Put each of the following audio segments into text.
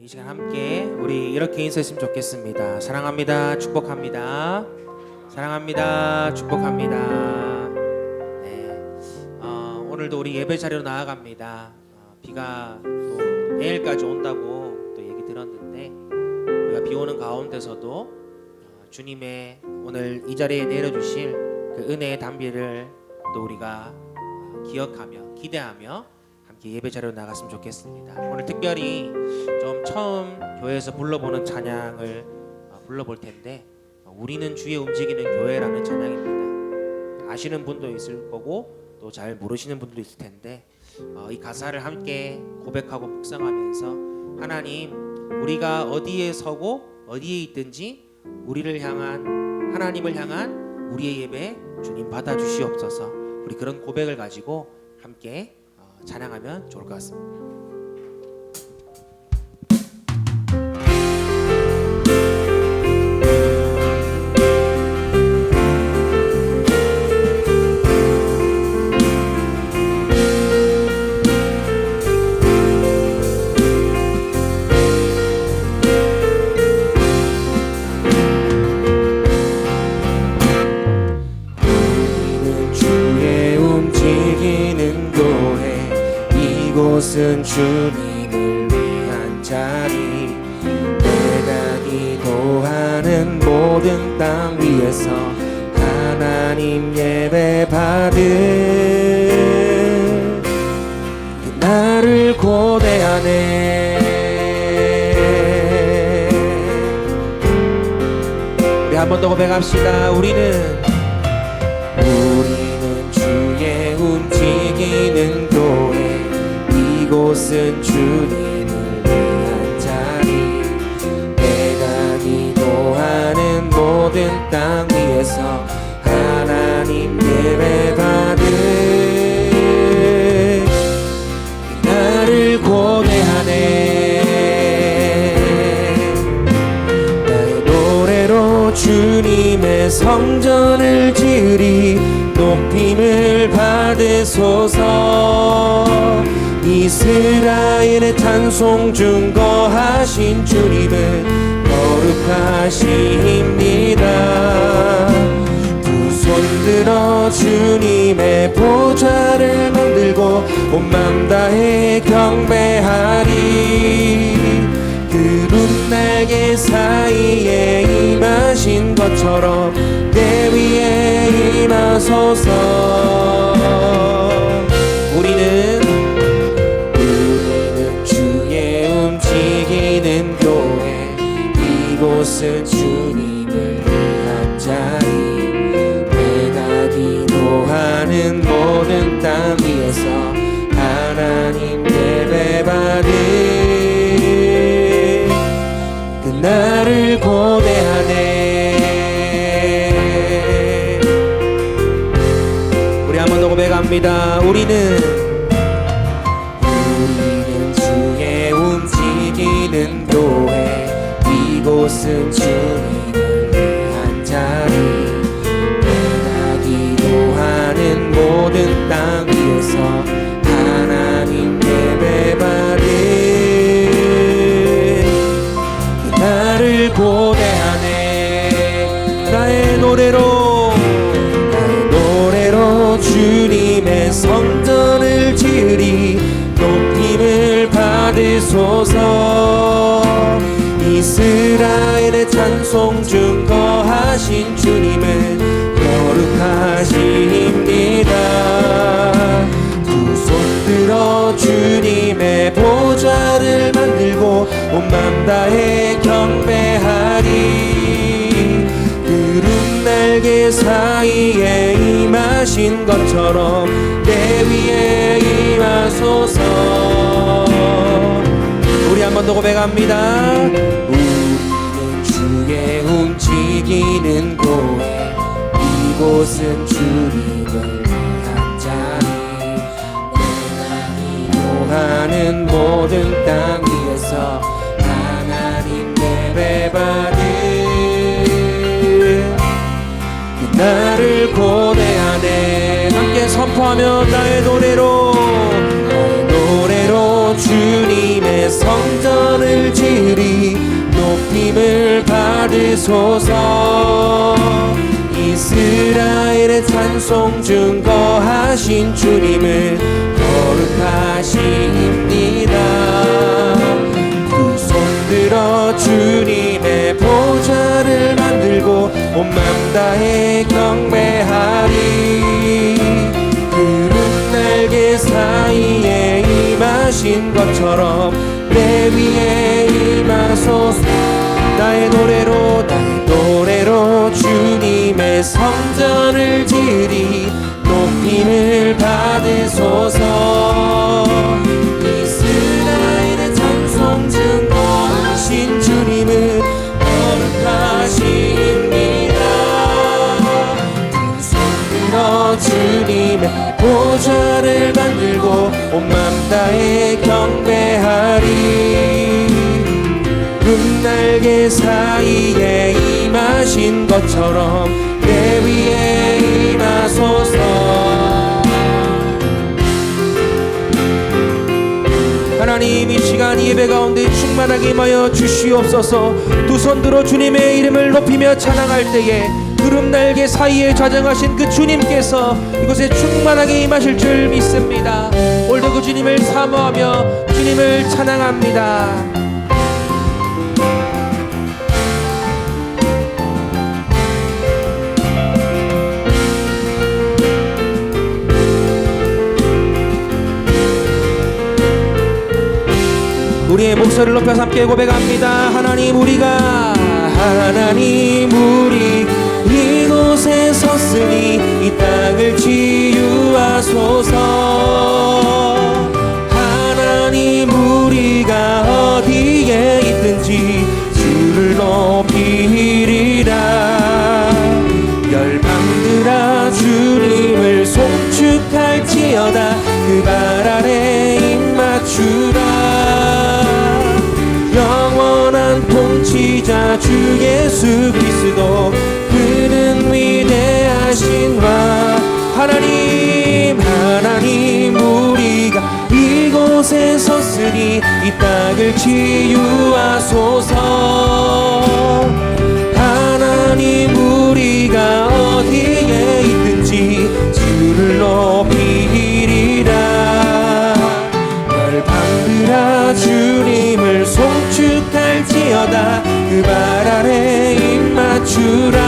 이 시간 함께 우리 이렇게 인사했으면 좋겠습니다. 사랑합니다. 축복합니다. 사랑합니다. 축복합니다. 네, 오늘도 우리 예배 자리로 나아갑니다. 비가 또 내일까지 온다고 또 얘기 들었는데 우리가 비 오는 가운데서도 주님의 오늘 이 자리에 내려주실 그 은혜의 담비를 또 우리가 기억하며 기대하며 함께 예배 자리로 나갔으면 좋겠습니다. 오늘 특별히 좀 처음 교회에서 불러보는 찬양을 불러볼 텐데 우리는 주의 움직이는 교회라는 찬양입니다. 아시는 분도 있을 거고 또 잘 모르시는 분도 있을 텐데 이 가사를 함께 고백하고 묵상하면서 하나님, 우리가 어디에 서고 어디에 있든지 우리를 향한, 하나님을 향한 우리의 예배 주님 받아주시옵소서. 우리 그런 고백을 가지고 함께 찬양하면 좋을 것 같습니다. 이곳은 주님을 위한 자리, 내가 기도하는 모든 땅 위에서 하나님 예배 받을 나를 고대하네. 우리 한 번 더 고백합시다. 우리는 주의 움직이는 교회, 이곳은 주님을 위한 자리, 내가 기도하는 모든 땅 위에서 하나님 예배 받을 나를 고대하네. 나의 노래로 주님의 성전을 지으리, 높임을 받으소서. 이스라엘의 찬송 증거하신 주님은 거룩하십니다. 두 손 들어 주님의 보좌를 만들고 온 맘 다해 경배하리. 그룬 날개 사이에 임하신 것처럼 내 위에 임하소서. 우리는 주의 움직이는 교회, 이곳은 주님을 위한 자리, 내가 기도하는 모든 땅 위에서 하나님 예배 받을 그 나를 고대하네. 우리 한 번 더 고백합니다. 우리는 주의 움직이는 교회, 이곳은 주님을 위한 자리, 내가 기도하는 모든 땅 위에서 하나님 예배 받을 나를 고대하네. 나의 노래로 주님의 성전을 지으리, 높임을 받으소서. 이스라엘의 찬송 증거하신 주님은 거룩하십니다. 두 손 들어 주님의 보좌를 만들고 온 맘 다해 경배하리. 구름 날개 사이에 임하신 것처럼 내 위에 임하소서. 우리 한 번 더 고백합니다. 우리는 주의 움직이는 교회, 이곳은 주님을 위한 자리, 내가 기도하는 모든 땅 위에서 하나님 예배 받을 그 나를 고대하네. 함께 선포하며 나의 노래로 주님의 성전을 지으리, 받으소서. 이스라엘의 찬송 증거하신 주님은 거룩하십니다. 두 손 들어 주님의 보좌를 만들고 온 맘 다해 경배하리. 구름 날개 사이에 임하신 것처럼 내 위에 임하소서. 나의 노래로 주님의 성전을 지으리. 높임을 받으소서. 이스라엘의 찬송 증거하신 주님은 거룩하십니다. 두 손 들어 주님의 보좌를 만들고 온 맘 다해 경배하리. 날개 사이에 임하신 것처럼 내 위에 임하소서. 하나님, 이 시간 예배 가운데 충만하게 임하여 주시옵소서. 두 손 들어 주님의 이름을 높이며 찬양할 때에 구름 날개 사이에 좌정하신 그 주님께서 이곳에 충만하게 임하실 줄 믿습니다. 오늘도 그 주님을 사모하며 주님을 찬양합니다. 우리의 목소리를 높여서 함께 고백합니다. 하나님 우리 이곳에 섰으니 이 땅을 치유하소서. 하나님 우리가 어디에 있든지 주를 높이리라. 열방들아 주님을 송축할지어다. 그 발 아래 입맞추라. 영원한 통치자 주 예수 그리스도 그는 위대하신 와. 하나님 우리가 이곳에 섰으니 이 땅을 치유하소서. 하나님 우리가 어디에 있든지 주를 높이리라. 열방들아 주님을 송축할지어다. 그 발 아래 입맞추라.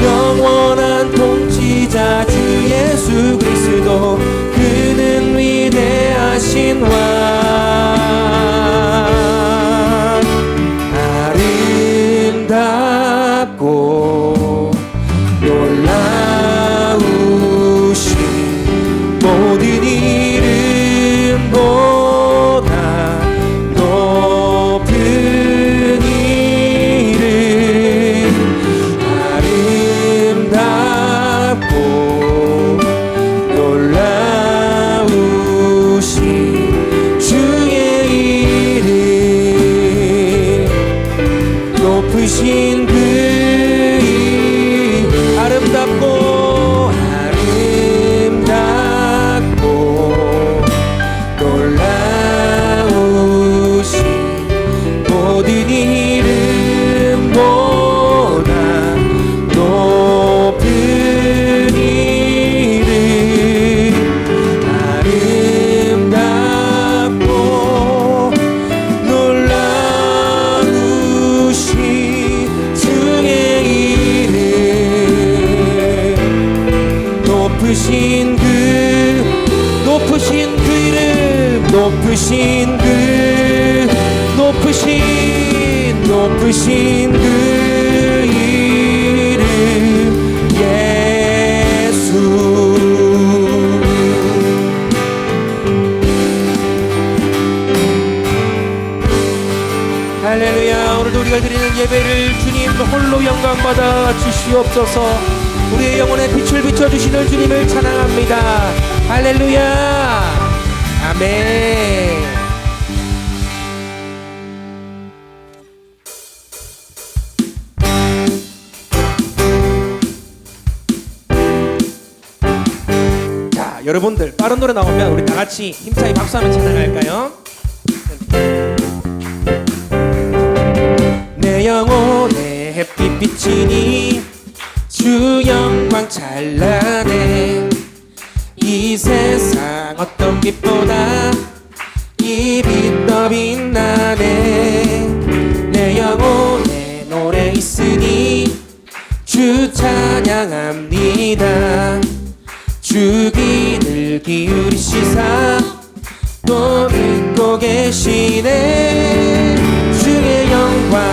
영원한 통치자 주 예수 그리스도 그는 위대하신 왕. 아름답고 놀라우신 모든 이름보다 높은 이름. 아름답고 놀라우신 주의 이름. 높으신 그 아름답고 놀라우신 모든 이름보다 높은 이름. 아름답고 놀라우신 주의 이름. 높으신 그 이름. 높으신 그 이름 예수. 할렐루야. 오늘도 우리가 드리는 예배를 주님 홀로 영광받아 주시옵소서. 우리의 영혼에 빛을 비춰주시는 주님을 찬양합니다. 할렐루야. 아멘. 자, 여러분들 빠른 노래 나오면 우리 다 같이 힘차게 박수하며 찬양할까요? 내 넘치니 주 영광 찬란해. 이 세상 어떤 빛보다 이 빛 더 빛나네. 내 영혼에 노래 있으니 주 찬양합니다. 주 귀를 기울이시사 또 듣고 계시네. 주의 영광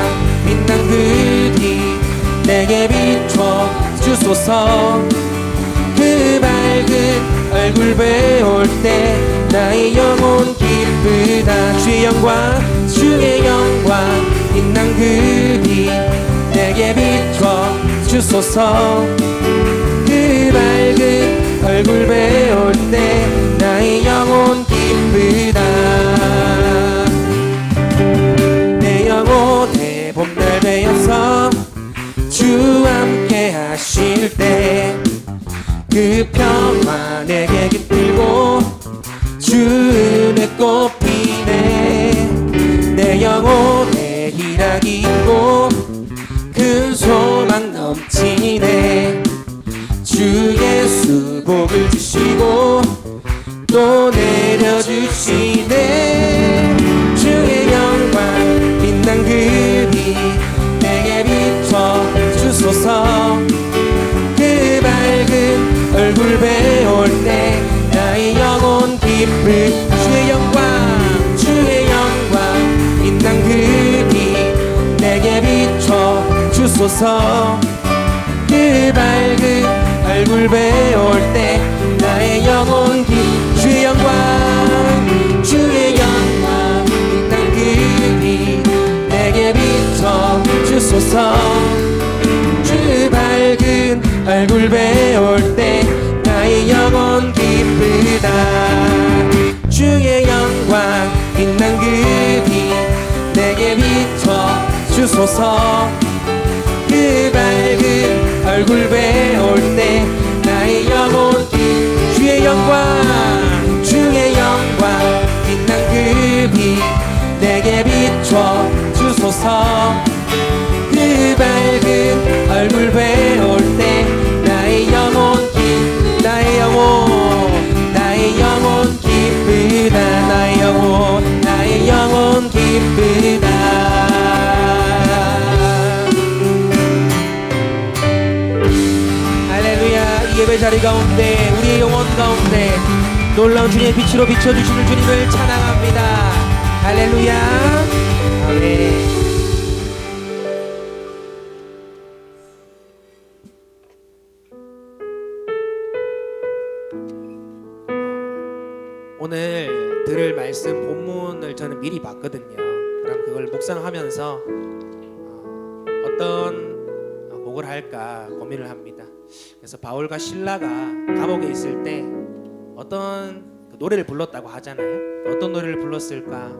빛난 그 빛 내게 비춰 주소서. 그 밝은 얼굴 배울 때 나의 영혼 기쁘다. 주의 영광 빛난 그 빛 내게 비춰 주소서. 그 밝은 얼굴 배울 때 나의 영혼 기쁘다. 내 영혼의 봄날 되어서 주 함께 하실 때 그 평화 내게 깃들고 주 은혜 꽃피네. 내 영혼에 희락이 있고 큰 소망 넘치네. 주 예수 복을 주시고 또 내려주시네. 주의 영광 빛난 그 빛 내게 비춰 주소서. 그 밝은 얼굴 배울 때 나의 영혼 기쁘. 주의 영광 빛난 그 빛 내게 비춰 주소서. 그 밝은 얼굴 배울 때 나의 영혼 주의 영광 빛난 그 빛 내게 비춰 주소서. 그 밝은 얼굴 배울 때 나의 영혼 기쁘다. 주의 영광 빛난 그 빛 내게 비춰 주소서. 그 밝은 얼굴 배울 때 나의 영혼 주의 영광 빛난 그 빛 내게 비춰 주소서. 그 밝은 얼굴 배울 때 나의 영혼 기쁘다. 나의 영혼 기쁘다. 할렐루야. 이 예배 자리 가운데 우리의 영혼 가운데 놀라운 주님의 빛으로 비춰주시는 주님을 찬양합니다. 할렐루야. 아멘. 오늘 들을 말씀 본문을 저는 미리 봤거든요. 그럼 그걸 묵상하면서 어떤 곡을 할까 고민을 합니다. 그래서 바울과 실라가 감옥에 있을 때 어떤 노래를 불렀다고 하잖아요. 어떤 노래를 불렀을까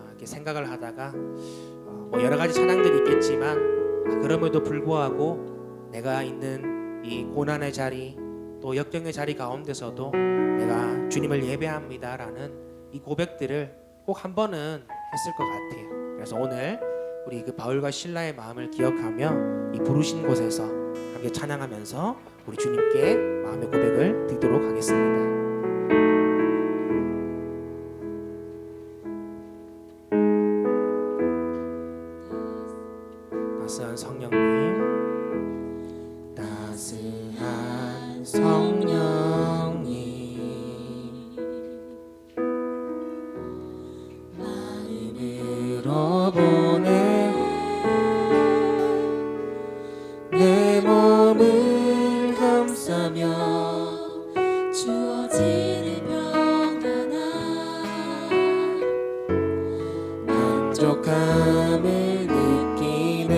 이렇게 생각을 하다가 뭐 여러 가지 찬양들이 있겠지만 그럼에도 불구하고 내가 있는 이 고난의 자리 또 역경의 자리 가운데서도 내가 주님을 예배합니다라는 이 고백들을 꼭 한 번은 했을 것 같아요. 그래서 오늘 우리 그 바울과 실라의 마음을 기억하며 이 부르신 곳에서 함께 찬양하면서 우리 주님께 마음의 고백을 드리도록 하겠습니다. 따스한 성령님, 따스한 성령님, 마음으로 보내 내 몸을 감싸며 주어지는 평안함 만족함을 느끼네.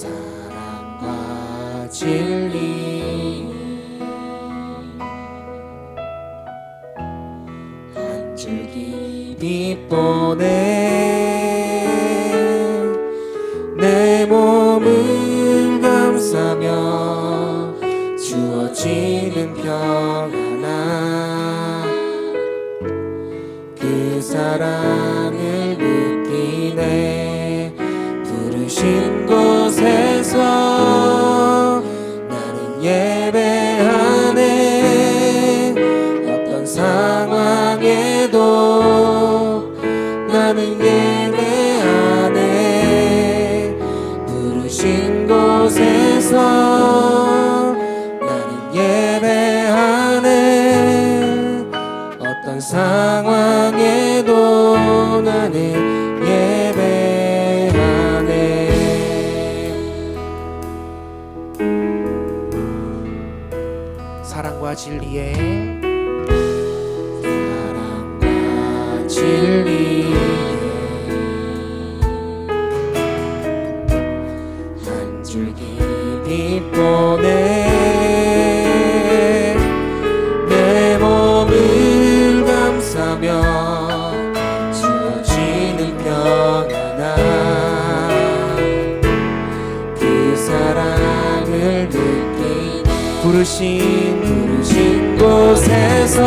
사랑과 진리 한 줄기 빛 보내 내 몸을 감싸며 주어지는 평안함 그 사랑을 느끼네. 부르신 곳에서 나는 예배하네. 어떤 상황에도 나는 예배하네. 부르신 곳에서 나는 예배하네. 어떤 상황에도 나는 예배하네. 사랑과 진리에 사랑과 진리에 한 줄기 빛보내. 내 몸을 감싸며 주어지는 평안함. 그 사랑을 느끼 부르신 곳에서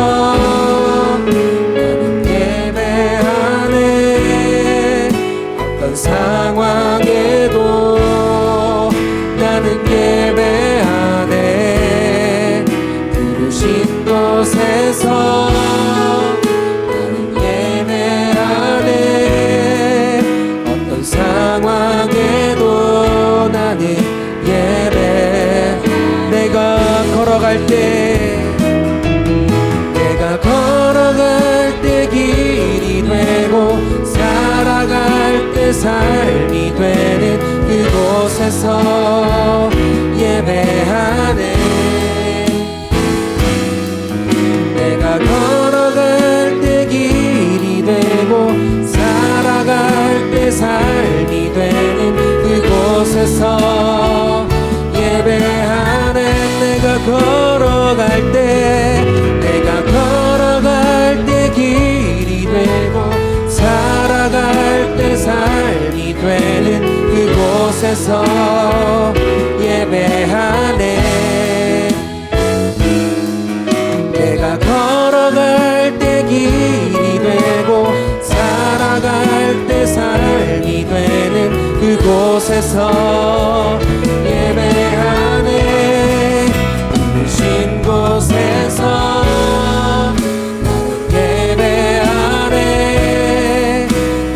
나는 예배하네. 어떤 상황에도 나는 예배하네. 부르신 곳에서 나는 예배하네. 어떤 상황에도 나는 예배. 내가 걸어갈 때 길이 되고 살아갈 때 삶이 되는 그곳에서 예배하네. 내가 걸어갈 때 길이 되고 살아갈 때 삶이 되는 그곳에서 예배하네. 내가 걸어갈 때 길이 되고 살아갈 때 삶이 되는 그곳에서 예배하네. 내가 걸어갈 때 길이 되고 살아갈 때 삶이 되는 그곳에서 예배하네. 부르신 곳에서 나는 예배하네.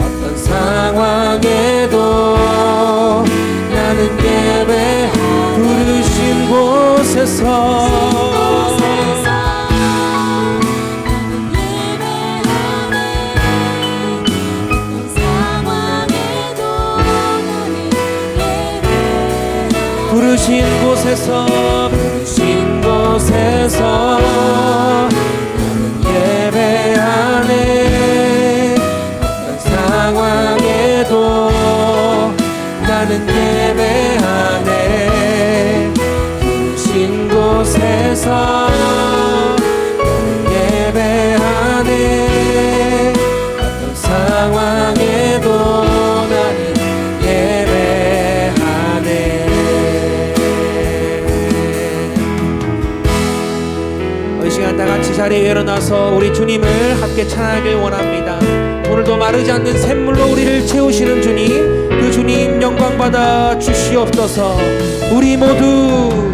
어떤 상황에도 나는 예배. 부르신 곳에서 부르신 곳에서 나는 예배하네. 어떤 상황에도 나는 예배하네. 부르신 곳에서 나는 예배하네. 어떤 상황에도 나는 예배하네. 이 시간 다 같이 자리에 일어나서 우리 주님을 함께 찬양하길 원합니다. 오늘도 마르지 않는 샘물로 우리를 채우시는 주님, 그 주님 영광 받아 주시옵소서. 우리 모두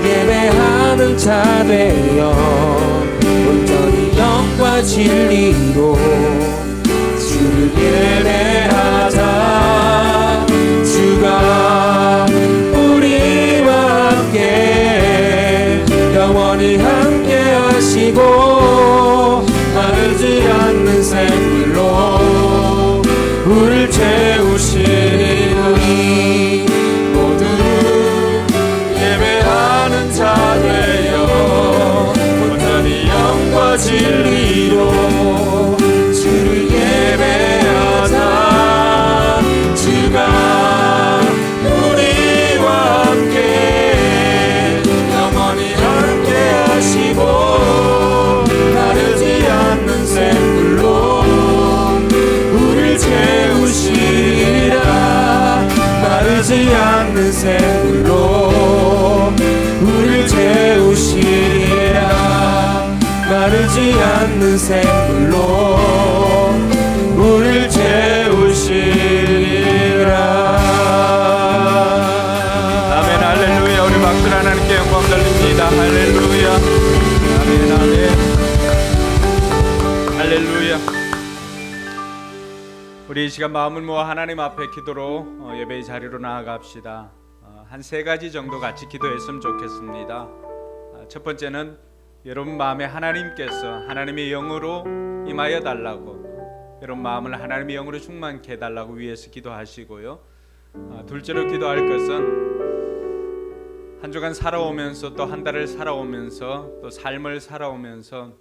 예배하는 자 되어 온전히 영과 진리로 주를 예배하자. 주가 우리와 함께 영원히 함께 하시고 마르지 않는 샘물로 우리를 채우시니 우리 모두 예배하는 자 되어 온전히 영과 진리로 주를 예배하자. 주가 우리와 함께 영원히 함께 하시고 마르지 않는 샘물로 우리를 채우시리라. 마르지 않는 샘물로 우리를 채우시리라. 마르지 않는 샘물로 우릴 채우시리라. 아멘. 할렐루야. 우리 박수로 하나님께 영광 돌립니다. 할렐루야. 아멘. 아멘. 할렐루야. 우리 이 시간 마음을 모아 하나님 앞에 기도로 예배의 자리로 나아갑시다. 한 세 가지 정도 같이 기도했으면 좋겠습니다. 첫 번째는 여러분 마음에 하나님께서 하나님의 영으로 임하여 달라고, 여러분 마음을 하나님의 영으로 충만케 해달라고 위해서 기도하시고요. 둘째로 기도할 것은 한 주간 살아오면서 또 한 달을 살아오면서 또 삶을 살아오면서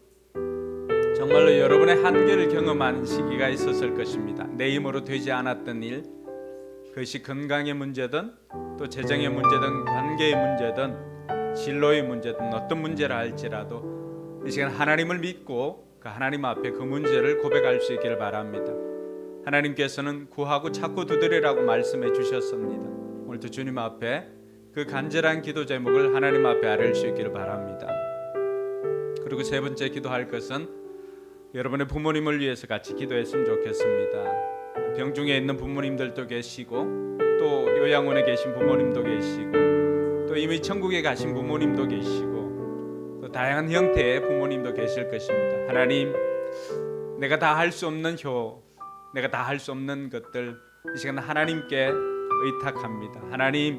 정말로 여러분의 한계를 경험하는 시기가 있었을 것입니다. 내 힘으로 되지 않았던 일, 그것이 건강의 문제든 또 재정의 문제든 관계의 문제든 진로의 문제든 어떤 문제라 할지라도 이 시간 하나님을 믿고 그 하나님 앞에 그 문제를 고백할 수 있기를 바랍니다. 하나님께서는 구하고 찾고 두드리라고 말씀해 주셨습니다. 오늘도 주님 앞에 그 간절한 기도 제목을 하나님 앞에 아뢰실 수 있기를 바랍니다. 그리고 세 번째 기도할 것은 여러분의 부모님을 위해서 같이 기도했으면 좋겠습니다. 병중에 있는 부모님들도 계시고 또 요양원에 계신 부모님도 계시고 또 이미 천국에 가신 부모님도 계시고 또 다양한 형태의 부모님도 계실 것입니다. 하나님, 내가 다 할 수 없는 내가 다 할 수 없는 것들 이 시간 하나님께 의탁합니다. 하나님,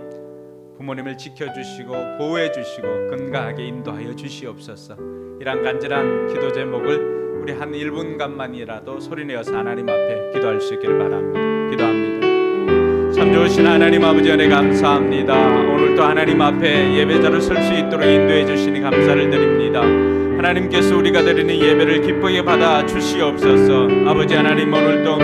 부모님을 지켜주시고 보호해주시고 건강하게 인도하여 주시옵소서. 이런 간절한 기도 제목을 우리 한 1분간만이라도 소리내어서 하나님 앞에 기도할 수 있기를 바랍니다. 기도합니다. 참 좋으신 하나님 아버지, 은혜 감사합니다. 오늘도 하나님 앞에 예배자로 설 수 있도록 인도해 주시니 감사를 드립니다. 하나님께서 우리가 드리는 예배를 기쁘게 받아 주시옵소서. 아버지 하나님, 오늘도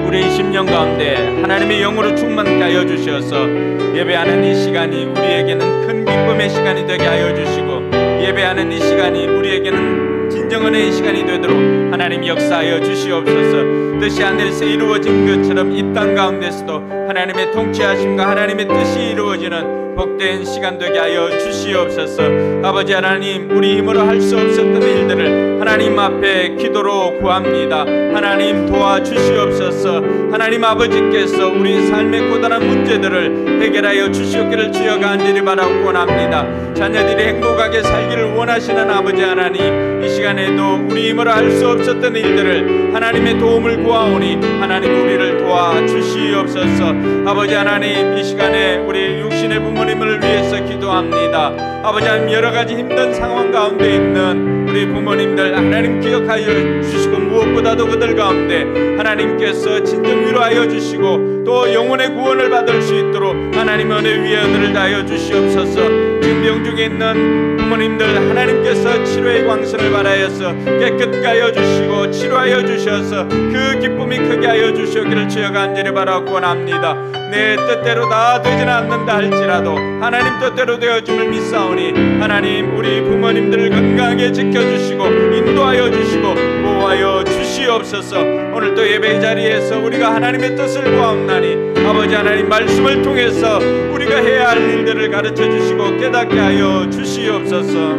우리의 10년 가운데 하나님의 영으로 충만케 하여 주셔서 예배하는 이 시간이 우리에게는 큰 기쁨의 시간이 되게 하여 주시고, 예배하는 이 시간이 우리에게는 진정은혜의 시간이 되도록 하나님 역사하여 주시옵소서. 뜻이 하늘에서 이루어진 것처럼 이 땅 가운데서도 하나님의 통치하심과 하나님의 뜻이 이루어지는 복된 시간 되게 하여 주시옵소서. 아버지 하나님, 우리 힘으로 할 수 없었던 일들을 하나님 앞에 기도로 구합니다. 하나님 도와주시옵소서. 하나님 아버지께서 우리 삶의 고단한 문제들을 해결하여 주시옵기를 주여 간절히 바라고 원합니다. 자녀들이 행복하게 살기를 원하시는 아버지 하나님, 이 시간에도 우리 힘으로 할 수 없었던 일들을 하나님의 도움을 구하오니 하나님 우리를 도와주시옵소서. 아버지 하나님, 이 시간에 우리 육신의 부모님을 위해서 기도합니다. 아버지 하나님, 여러 가지 힘든 상황 가운데 있는 우리 부모님들 하나님 기억하여 주시고, 무엇보다도 그들 가운데 하나님께서 진정 위로하여 주시고 또 영혼의 구원을 받을 수 있도록 하나님 은혜 위에 은혜를 다하여 주시옵소서. 지금 병중에 있는 부모님들 하나님께서 치료의 광선을 발하여서 깨끗게 하여 주시고 치료하여 주셔서 그 기쁨이 크게 하여 주시기를 주여 간절히 바라고 원합니다. 내 뜻대로 다 되지는 않는다 할지라도 하나님 뜻대로 되어줌을 믿사오니 하나님 우리 부모님들을 건강하게 지켜주시고 인도하여 주시고 보호하여 주시옵소서. 오늘 또 예배 자리에서 우리가 하나님의 뜻을 구하옵나니 아버지 하나님 말씀을 통해서 우리가 해야 할 일들을 가르쳐 주시고 깨닫게 하여 주시옵소서.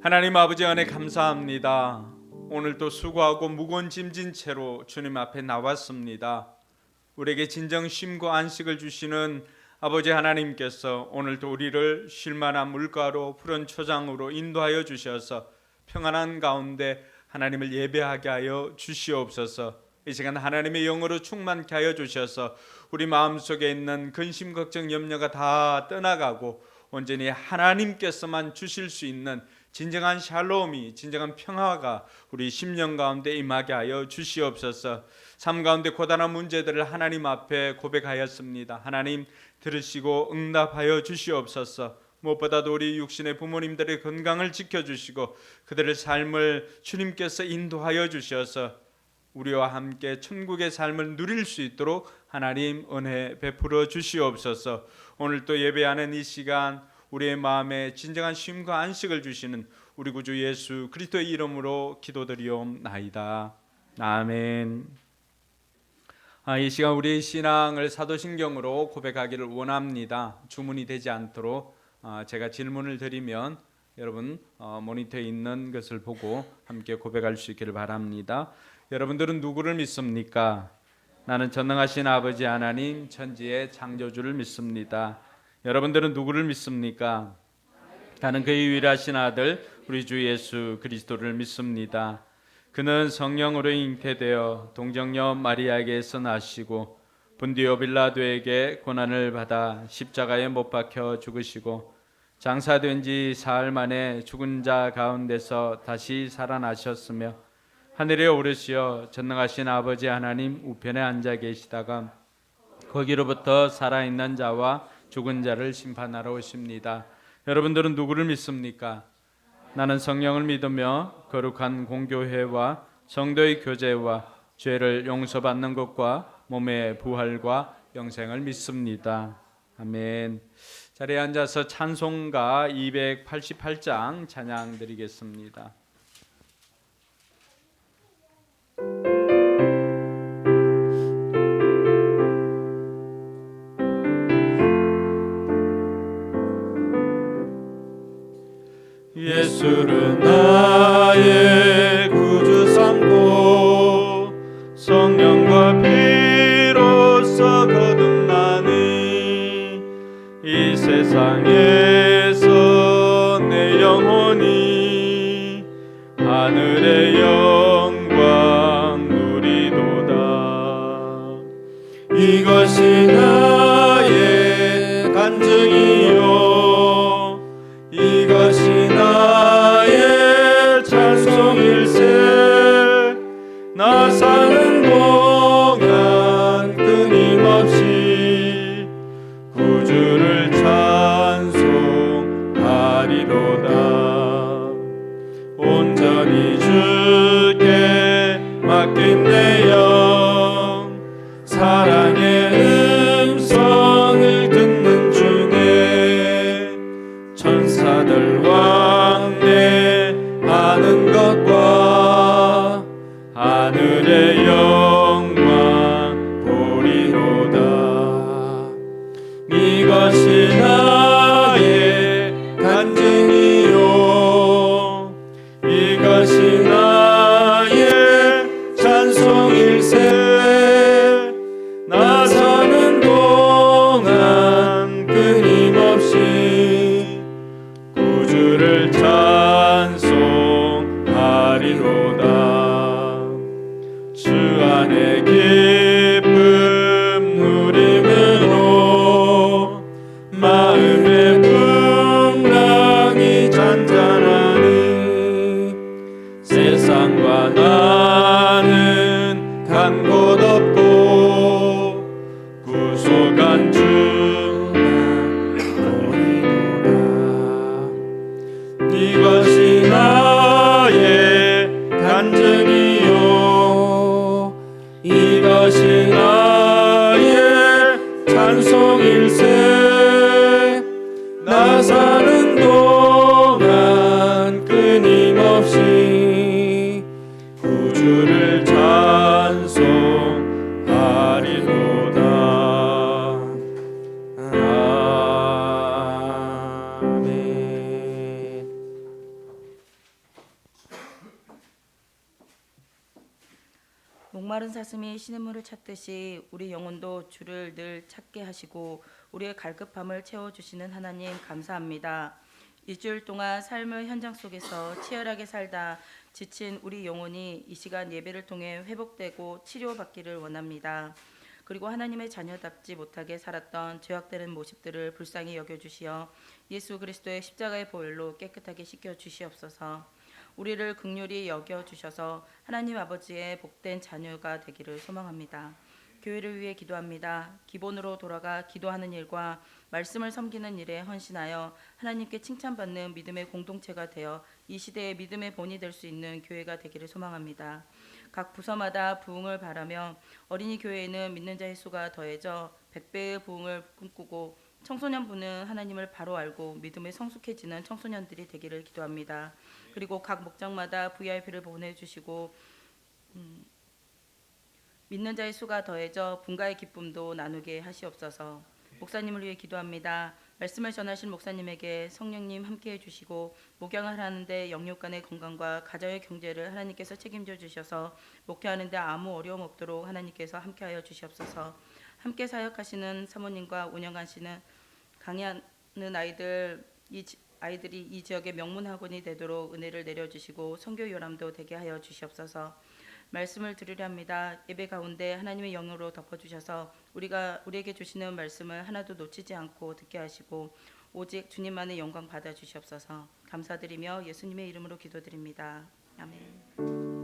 하나님 아버지 은혜 감사합니다. 오늘도 수고하고 무거운 짐진 채로 주님 앞에 나왔습니다. 우리에게 진정 쉼과 안식을 주시는 아버지 하나님께서 오늘도 우리를 쉴만한 물가로 푸른 초장으로 인도하여 주셔서 평안한 가운데 하나님을 예배하게 하여 주시옵소서. 이 시간 하나님의 영으로 충만케 하여 주셔서 우리 마음속에 있는 근심 걱정 염려가 다 떠나가고 온전히 하나님께서만 주실 수 있는 진정한 샬롬이 진정한 평화가 우리 10년 가운데 임하게 하여 주시옵소서. 삶 가운데 고단한 문제들을 하나님 앞에 고백하였습니다. 하나님 들으시고 응답하여 주시옵소서. 무엇보다도 우리 육신의 부모님들의 건강을 지켜주시고 그들의 삶을 주님께서 인도하여 주셔서 우리와 함께 천국의 삶을 누릴 수 있도록 하나님 은혜 베풀어 주시옵소서. 오늘 또 예배하는 이 시간 우리의 마음에 진정한 쉼과 안식을 주시는 우리 구주 예수 그리스도의 이름으로 기도드리옵나이다. 아멘. 이 시간 우리의 신앙을 사도신경으로 고백하기를 원합니다. 주문이 되지 않도록 제가 질문을 드리면 여러분 모니터에 있는 것을 보고 함께 고백할 수 있기를 바랍니다. 여러분들은 누구를 믿습니까? 나는 전능하신 아버지 하나님 천지의 창조주를 믿습니다. 여러분들은 누구를 믿습니까? 나는 그의 유일하신 아들 우리 주 예수 그리스도를 믿습니다. 그는 성령으로 잉태되어 동정녀 마리아에게서 나시고 본디오 빌라도에게 고난을 받아 십자가에 못 박혀 죽으시고 장사된 지 사흘 만에 죽은 자 가운데서 다시 살아나셨으며 하늘에 오르시어 전능하신 아버지 하나님 우편에 앉아 계시다가 거기로부터 살아있는 자와 죽은 자를 심판하러 오십니다. 여러분들은 누구를 믿습니까? 나는 성령을 믿으며 거룩한 공교회와 성도의 교제와 죄를 용서받는 것과 몸의 부활과 영생을 믿습니다. 아멘. 자리에 앉아서 찬송가 288장 찬양 드리겠습니다. 예수를 나의 구주 삼고 성령과 피로써 거듭나니 이 세상에서 내 영혼이 하늘의 영광 누리도다. 이것이 나의 간증이요 이것이 나의 찬송일세. 나 사는 동안 끊임없이 구주를 찬송하리로다. 온전히 주께 맡긴 내 영 사랑의 음성을 듣는 중에 천사들 왕래하는 것과 하늘의 영광 보리로다. 이것이 나의 간증이요 이것이 나의 찬송일세. 나 사는 동안 끊임없이 구주를 찬송하리로다. 주 안에 기쁨 누림으로 마음의 풍랑이 잔잔하니 세상과 나는 간 곳 없고 구속한 주만 보이노라. 이것이 나의 간증이요 이것이 나의 찬송일세. 나 사는 동안 끊임없이 구주를 찬송하리로다. 아멘. 목마른 사슴이 시냇물을 찾듯이 우리 영혼도 주를 늘 찾게 하시고 우리의 갈급함을 채워주시는 하나님 감사합니다. 일주일 동안 삶의 현장 속에서 치열하게 살다 지친 우리 영혼이 이 시간 예배를 통해 회복되고 치료받기를 원합니다. 그리고 하나님의 자녀답지 못하게 살았던 죄악되는 모습들을 불쌍히 여겨주시어 예수 그리스도의 십자가의 보혈로 깨끗하게 씻겨주시옵소서. 우리를 긍휼히 여겨주셔서 하나님 아버지의 복된 자녀가 되기를 소망합니다. 교회를 위해 기도합니다. 기본으로 돌아가 기도하는 일과 말씀을 섬기는 일에 헌신하여 하나님께 칭찬받는 믿음의 공동체가 되어 이 시대의 믿음의 본이 될 수 있는 교회가 되기를 소망합니다. 각 부서마다 부흥을 바라며 어린이 교회에는 믿는 자의 수가 더해져 100배의 부흥을 꿈꾸고 청소년부는 하나님을 바로 알고 믿음에 성숙해지는 청소년들이 되기를 기도합니다. 그리고 각 목장마다 VIP를 보내주시고 믿는 자의 수가 더해져 분가의 기쁨도 나누게 하시옵소서. 목사님을 위해 기도합니다. 말씀을 전하신 목사님에게 성령님 함께해 주시고 목양을 하는데 영육간의 건강과 가정의 경제를 하나님께서 책임져 주셔서 목회하는데 아무 어려움 없도록 하나님께서 함께하여 주시옵소서. 함께 사역하시는 사모님과 운영하시는 강의하는 아이들이 이 지역의 명문 학원이 되도록 은혜를 내려주시고 선교 요람도 되게 하여 주시옵소서. 말씀을 들으려 합니다. 예배 가운데 하나님의 영으로 덮어주셔서 우리에게 주시는 말씀을 하나도 놓치지 않고 듣게 하시고 오직 주님만의 영광 받아 주시옵소서. 감사드리며 예수님의 이름으로 기도드립니다. 아멘.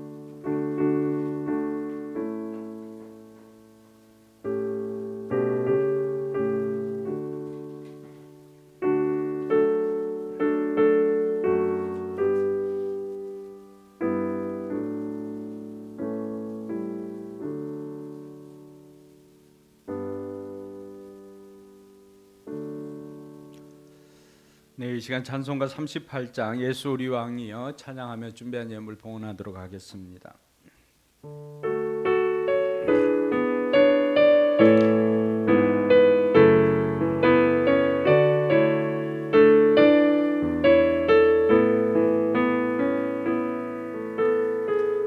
네, 이 시간 찬송가 38장 예수 우리 왕이여 찬양하며 준비한 예물 봉헌하도록 하겠습니다.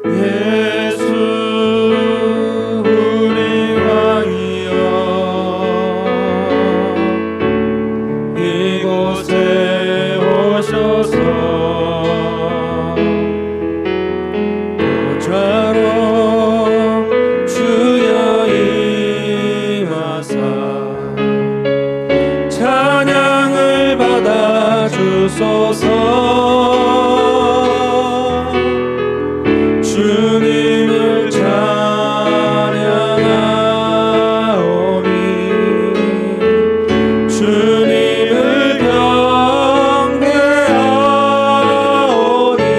예수 우리 왕이여 이곳에 오셔서 보좌로 주여 임하사 찬양을 받아 주소서. 주님을 찬양하오니 주님을 경배하오니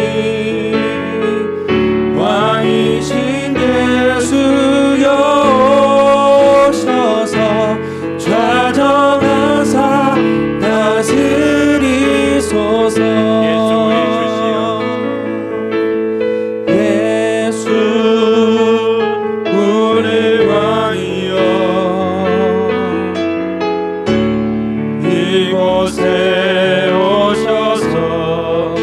왕이신 예수여 오셔서 좌정하사 다스리소서. 이곳에 오셔서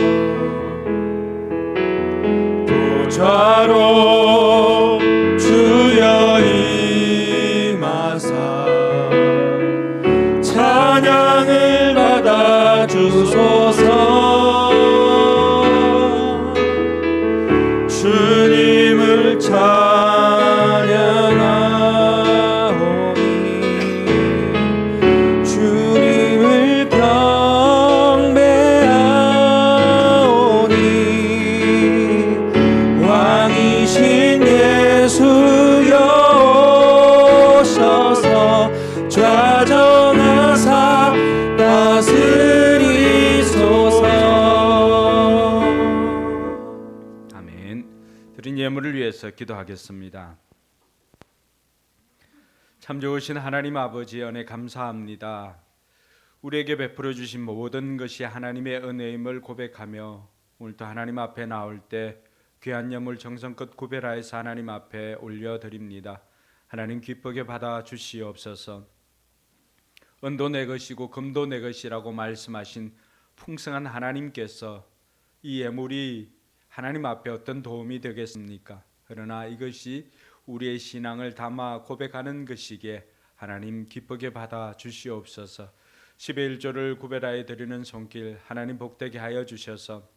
보좌로 주여 임하사 찬양을 받아 주소서. 주님을 찬양하오니 주님을 경배하오니 왕이신 예수여 오셔서 좌정하사 다스리소서. 아멘. 드린 예물을 위해서 기도하겠습니다. 참 좋으신 하나님 아버지 은혜 감사합니다. 우리에게 베풀어 주신 모든 것이 하나님의 은혜임을 고백하며 오늘도 하나님 앞에 나올 때 귀한 예물 정성껏 구별하여서 하나님 앞에 올려드립니다. 하나님 기쁘게 받아 주시옵소서. 은도 내 것이고 금도 내 것이라고 말씀하신 풍성한 하나님께서 이 예물이 하나님 앞에 어떤 도움이 되겠습니까? 그러나 이것이 우리의 신앙을 담아 고백하는 것이기에 하나님 기쁘게 받아 주시옵소서. 10의 1조를 구별하여 드리는 손길 하나님 복되게 하여 주셔서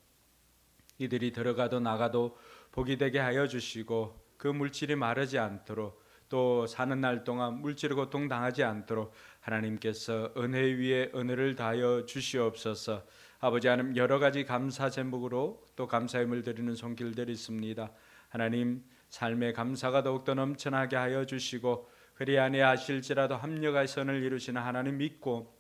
이들이 들어가도 나가도 복이 되게 하여 주시고 그 물질이 마르지 않도록 또 사는 날 동안 물질 고통 당하지 않도록 하나님께서 은혜 위에 은혜를 다하여 주시옵소서. 아버지 하나님 여러 가지 감사 제목으로 또 감사임을 드리는 손길들이 있습니다. 하나님 삶의 감사가 더욱더 넘쳐나게 하여 주시고 그리 아니하실지라도 합력의 선을 이루시는 하나님 믿고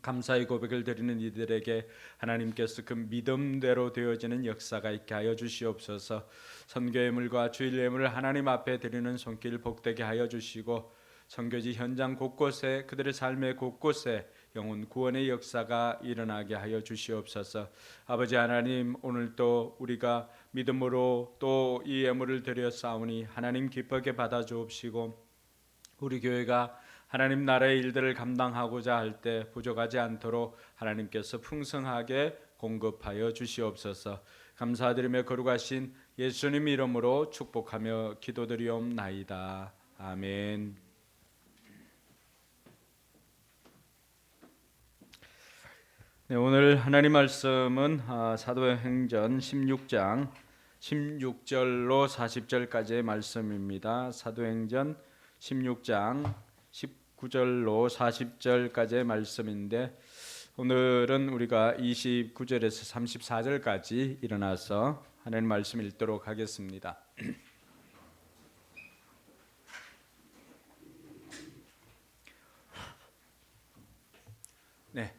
감사의 고백을 드리는 이들에게 하나님께서 그 믿음대로 되어지는 역사가 있게 하여 주시옵소서. 선교 예물과 주일 예물을 하나님 앞에 드리는 손길 복되게 하여 주시고 선교지 현장 곳곳에 그들의 삶의 곳곳에 영혼 구원의 역사가 일어나게 하여 주시옵소서. 아버지 하나님 오늘도 우리가 믿음으로 또 이 예물을 드려 싸우니 하나님 기쁘게 받아 주옵시고 우리 교회가 하나님 나라의 일들을 감당하고자 할 때 부족하지 않도록 하나님께서 풍성하게 공급하여 주시옵소서. 감사드리며 거룩하신 예수님 이름으로 축복하며 기도드리옵나이다. 아멘. 네, 오늘 하나님 말씀은 사도행전 16장 16절로 40절까지의 말씀입니다. 사도행전 16장 19절로 40절까지의 말씀인데 오늘은 우리가 29절에서 34절까지 일어나서 하나님 말씀 읽도록 하겠습니다. 네,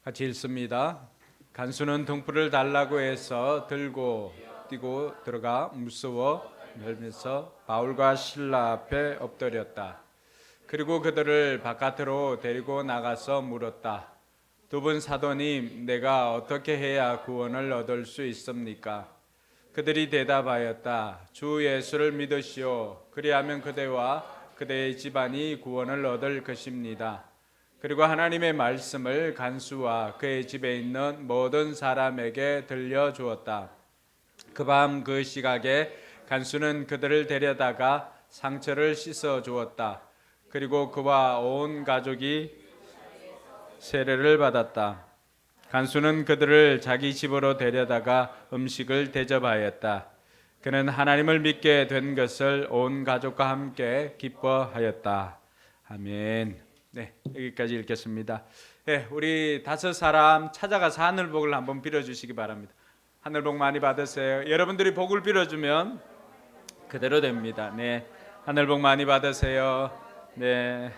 같이 읽습니다. 간수는 등불을 달라고 해서 들고 뛰고 들어가 무서워 멀면서 바울과 실라 앞에 엎드렸다. 그리고 그들을 바깥으로 데리고 나가서 물었다. 두 분 사도님, 내가 어떻게 해야 구원을 얻을 수 있습니까? 그들이 대답하였다. 주 예수를 믿으시오. 그리하면 그대와 그대의 집안이 구원을 얻을 것입니다. 그리고 하나님의 말씀을 간수와 그의 집에 있는 모든 사람에게 들려주었다. 그 밤 그 시각에 간수는 그들을 데려다가 상처를 씻어 주었다. 그리고 그와 온 가족이 세례를 받았다. 간수는 그들을 자기 집으로 데려다가 음식을 대접하였다. 그는 하나님을 믿게 된 것을 온 가족과 함께 기뻐하였다. 아멘. 네, 여기까지 읽겠습니다. 네, 우리 5사람 찾아가서 하늘복을 한번 빌어주시기 바랍니다. 하늘복 많이 받으세요. 여러분들이 복을 빌어주면 그대로 됩니다. 네, 하늘복 많이 받으세요. 네,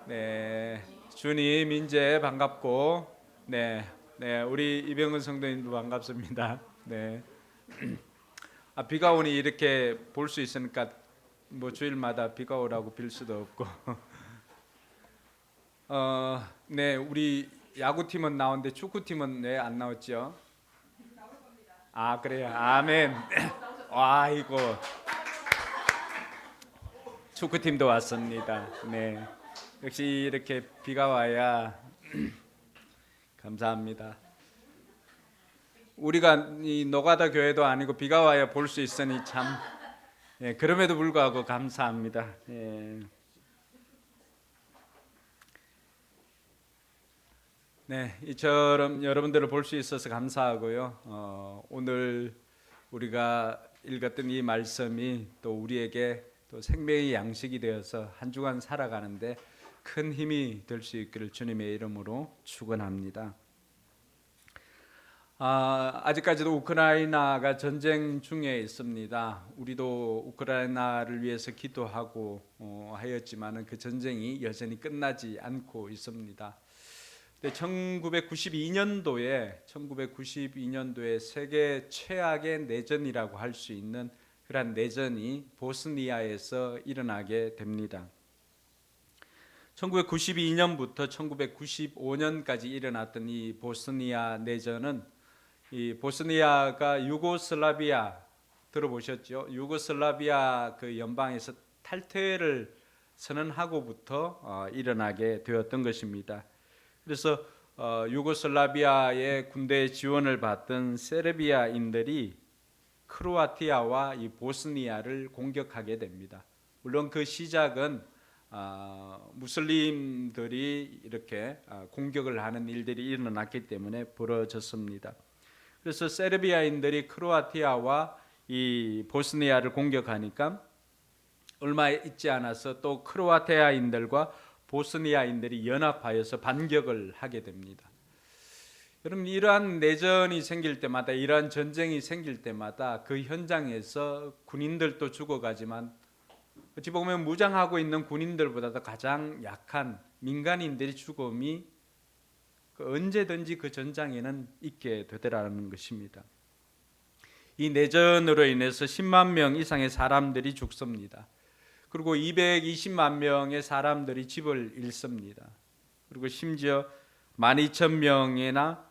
네, 주님 인제 반갑고, 네, 우리 이병근 성도님도 반갑습니다. 네, 비가 오니 이렇게 볼 수 있으니까 뭐 주일마다 비가 오라고 빌 수도 없고. 네, 우리 야구팀은 나오는데 축구팀은 왜 안 나왔죠? 아, 그래요. 아멘. 아이고. 축구팀도 왔습니다. 네. 역시 이렇게 비가 와야 감사합니다. 우리가 이 노가다 교회도 아니고 비가 와야 볼 수 있으니 참 그럼에도 불구하고 감사합니다. 네, 이처럼 여러분들을 볼 수 있어서 감사하고요. 오늘 우리가 읽었던 이 말씀이 또 우리에게 또 생명의 양식이 되어서 한 주간 살아가는데 큰 힘이 될 수 있기를 주님의 이름으로 축원합니다. 아직까지도 우크라이나가 전쟁 중에 있습니다. 우리도 우크라이나를 위해서 기도하고 하였지만은 그 전쟁이 여전히 끝나지 않고 있습니다. 1992년도에 세계 최악의 내전이라고 할 수 있는 그러한 내전이 보스니아에서 일어나게 됩니다. 1992년부터 1995년까지 일어났던 이 보스니아 내전은 이 보스니아가 유고슬라비아 들어보셨죠? 유고슬라비아 그 연방에서 탈퇴를 선언하고부터 일어나게 되었던 것입니다. 그래서 유고슬라비아의 군대 지원을 받던 세르비아인들이 크로아티아와 이 보스니아를 공격하게 됩니다. 물론 그 시작은 무슬림들이 이렇게 공격을 하는 일들이 일어났기 때문에 벌어졌습니다. 그래서 세르비아인들이 크로아티아와 이 보스니아를 공격하니까 얼마 있지 않아서 또 크로아티아인들과 보스니아인들이 연합하여서 반격을 하게 됩니다. 여러분, 이러한 내전이 생길 때마다, 이러한 전쟁이 생길 때마다 그 현장에서 군인들도 죽어가지만 어찌 보면 무장하고 있는 군인들보다도 가장 약한 민간인들의 죽음이 언제든지 그 전장에는 있게 되더라는 것입니다. 이 내전으로 인해서 10만 명 이상의 사람들이 죽습니다. 그리고 220만 명의 사람들이 집을 잃습니다. 그리고 심지어 12,000명이나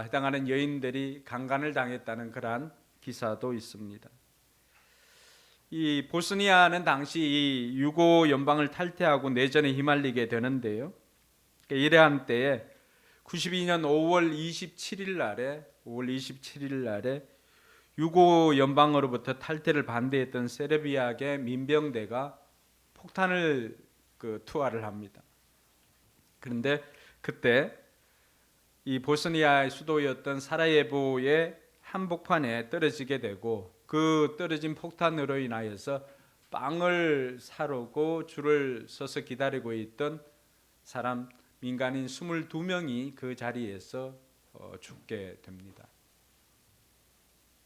해당하는 여인들이 강간을 당했다는 그러한 기사도 있습니다. 이 보스니아는 당시 이 유고 연방을 탈퇴하고 내전에 휘말리게 되는데요. 이러한 때에 92년 5월 27일 날에 유고 연방으로부터 탈퇴를 반대했던 세르비아계 민병대가 폭탄을 투하를 합니다. 그런데 그때 이 보스니아의 수도였던 사라예보의 한복판에 떨어지게 되고 그 떨어진 폭탄으로 인하여서 빵을 사려고 줄을 서서 기다리고 있던 사람 민간인 22명이 그 자리에서 죽게 됩니다.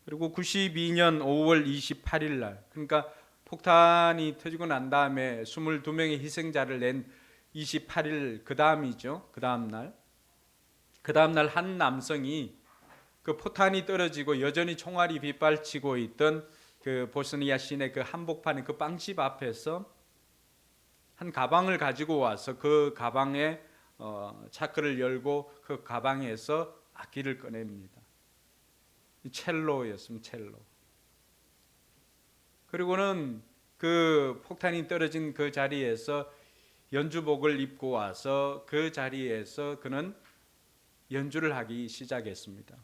그리고 92년 5월 28일 날, 그러니까 폭탄이 터지고 난 다음에 22명의 희생자를 낸 28일 그 다음이죠. 그 다음 날 한 남성이 그 포탄이 떨어지고 여전히 총알이 빗발치고 있던 그 보스니아 시내 그 한복판의 그 빵집 앞에서 한 가방을 가지고 와서 그 가방에 차크를 열고 그 가방에서 악기를 꺼냅니다. 첼로였습니다. 첼로. 그리고는 그 폭탄이 떨어진 그 자리에서 연주복을 입고 와서 그 자리에서 그는 연주를 하기 시작했습니다.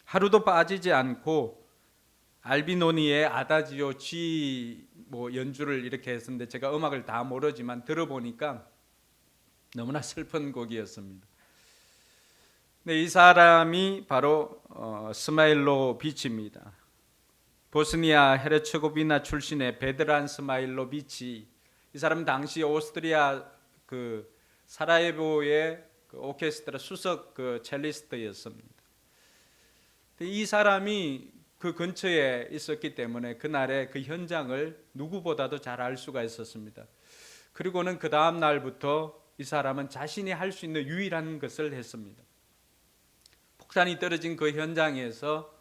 하루도 빠지지 않고 알비노니의 아다지오 G 연주를 이렇게 했었는데 제가 음악을 다 모르지만 들어보니까 너무나 슬픈 곡이었습니다. 네, 이 사람이 바로 스마일로 비치입니다. 보스니아 헤르체고비나 출신의 베드란 스마일로 비치. 이 사람 당시 오스트리아 그 사라예보의 그 오케스트라 수석 그 첼리스트였습니다. 이 사람이 그 근처에 있었기 때문에 그날의 그 현장을 누구보다도 잘 알 수가 있었습니다. 그리고는 그 다음 날부터 이 사람은 자신이 할 수 있는 유일한 것을 했습니다. 폭탄이 떨어진 그 현장에서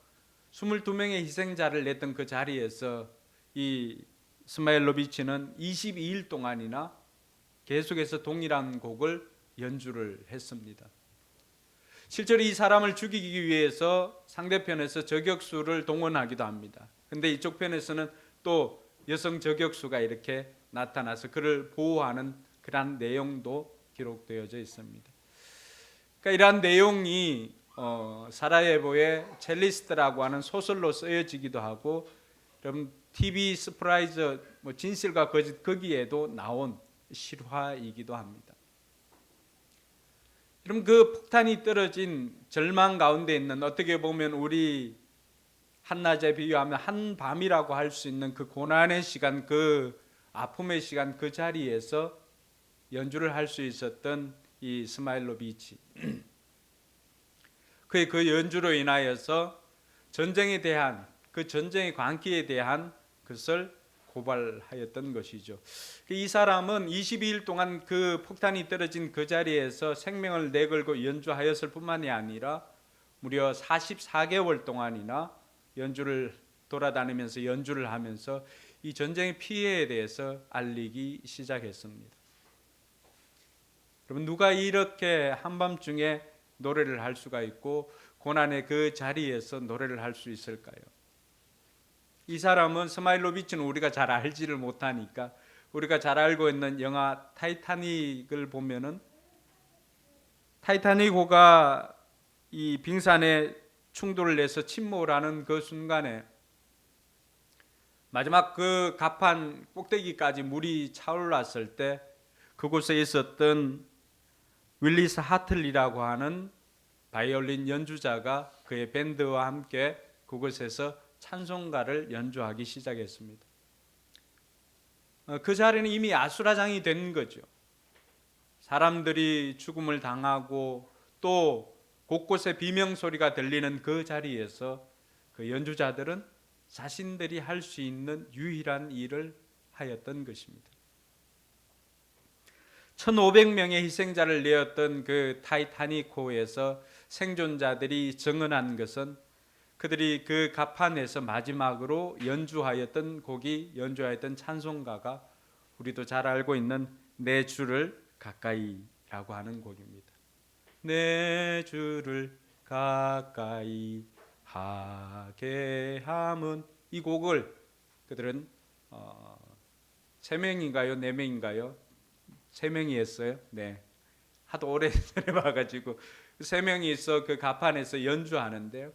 22명의 희생자를 냈던 그 자리에서 이 스마일로비치는 22일 동안이나 계속해서 동일한 곡을 연주를 했습니다. 실제로 이 사람을 죽이기 위해서 상대편에서 저격수를 동원하기도 합니다. 근데 이쪽 편에서는 또 여성 저격수가 이렇게 나타나서 그를 보호하는 그러한 내용도 기록되어져 있습니다. 그러니까 이러한 내용이 사라예보의 첼리스트라고 하는 소설로 쓰여지기도 하고, 여러분 TV 스프라이즈 진실과 거짓 거기에도 나온 실화이기도 합니다. 그럼 그 폭탄이 떨어진 절망 가운데 있는, 어떻게 보면 우리 한낮에 비유하면 한밤이라고 할 수 있는 그 고난의 시간, 그 아픔의 시간, 그 자리에서 연주를 할 수 있었던 이 스마일로비치, 그의 그 연주로 인하여서 전쟁에 대한, 그 전쟁의 광기에 대한 것을 고발하였던 것이죠. 이 사람은 22일 동안 그 폭탄이 떨어진 그 자리에서 생명을 내걸고 연주하였을 뿐만이 아니라 무려 44개월 동안이나 연주를 돌아다니면서 연주를 하면서 이 전쟁의 피해에 대해서 알리기 시작했습니다. 여러분, 누가 이렇게 한밤중에 노래를 할 수가 있고 고난의 그 자리에서 노래를 할 수 있을까요? 이 사람은, 스마일로비치는 우리가 잘 알지를 못하니까, 우리가 잘 알고 있는 영화 타이타닉을 보면은 타이타닉호가 이 빙산에 충돌을 해서 침몰을 하는 그 순간에 마지막 그 갑판 꼭대기까지 물이 차올랐을 때 그곳에 있었던 윌리스 하틀리라고 하는 바이올린 연주자가 그의 밴드와 함께 그곳에서 찬송가를 연주하기 시작했습니다. 그 자리는 이미 아수라장이 된 거죠. 사람들이 죽음을 당하고 또 곳곳에 비명소리가 들리는 그 자리에서 그 연주자들은 자신들이 할 수 있는 유일한 일을 하였던 것입니다. 1500명의 희생자를 내었던 그 타이타닉호에서 생존자들이 증언한 것은 그들이 그 갑판에서 마지막으로 연주하였던 곡이, 연주하였던 찬송가가 우리도 잘 알고 있는 내 주를 가까이라고 하는 곡입니다. 내 주를 가까이 하게 함은 이 곡을 그들은 3명인가요? 4명인가요? 3명이 했어요. 네. 하도 오래전에 봐가지고 3명이서 그 가판에서 연주하는데요.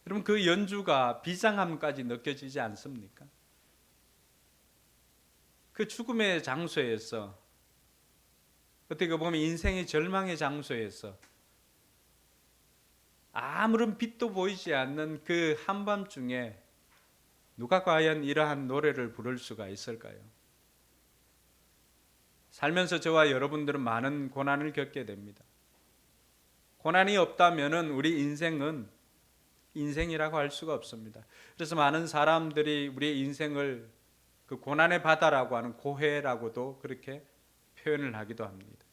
여러분 그 연주가 비장함까지 느껴지지 않습니까? 그 죽음의 장소에서, 어떻게 보면 인생의 절망의 장소에서 아무런 빛도 보이지 않는 그 한밤중에 누가 과연 이러한 노래를 부를 수가 있을까요? 살면서 저와 여러분들은 많은 고난을 겪게 됩니다. 고난이 없다면 우리 인생은 인생이라고 할 수가 없습니다. 그래서 많은 사람들이 우리의 인생을 그 고난의 바다라고 하는 고해라고도 그렇게 표현을 하기도 합니다.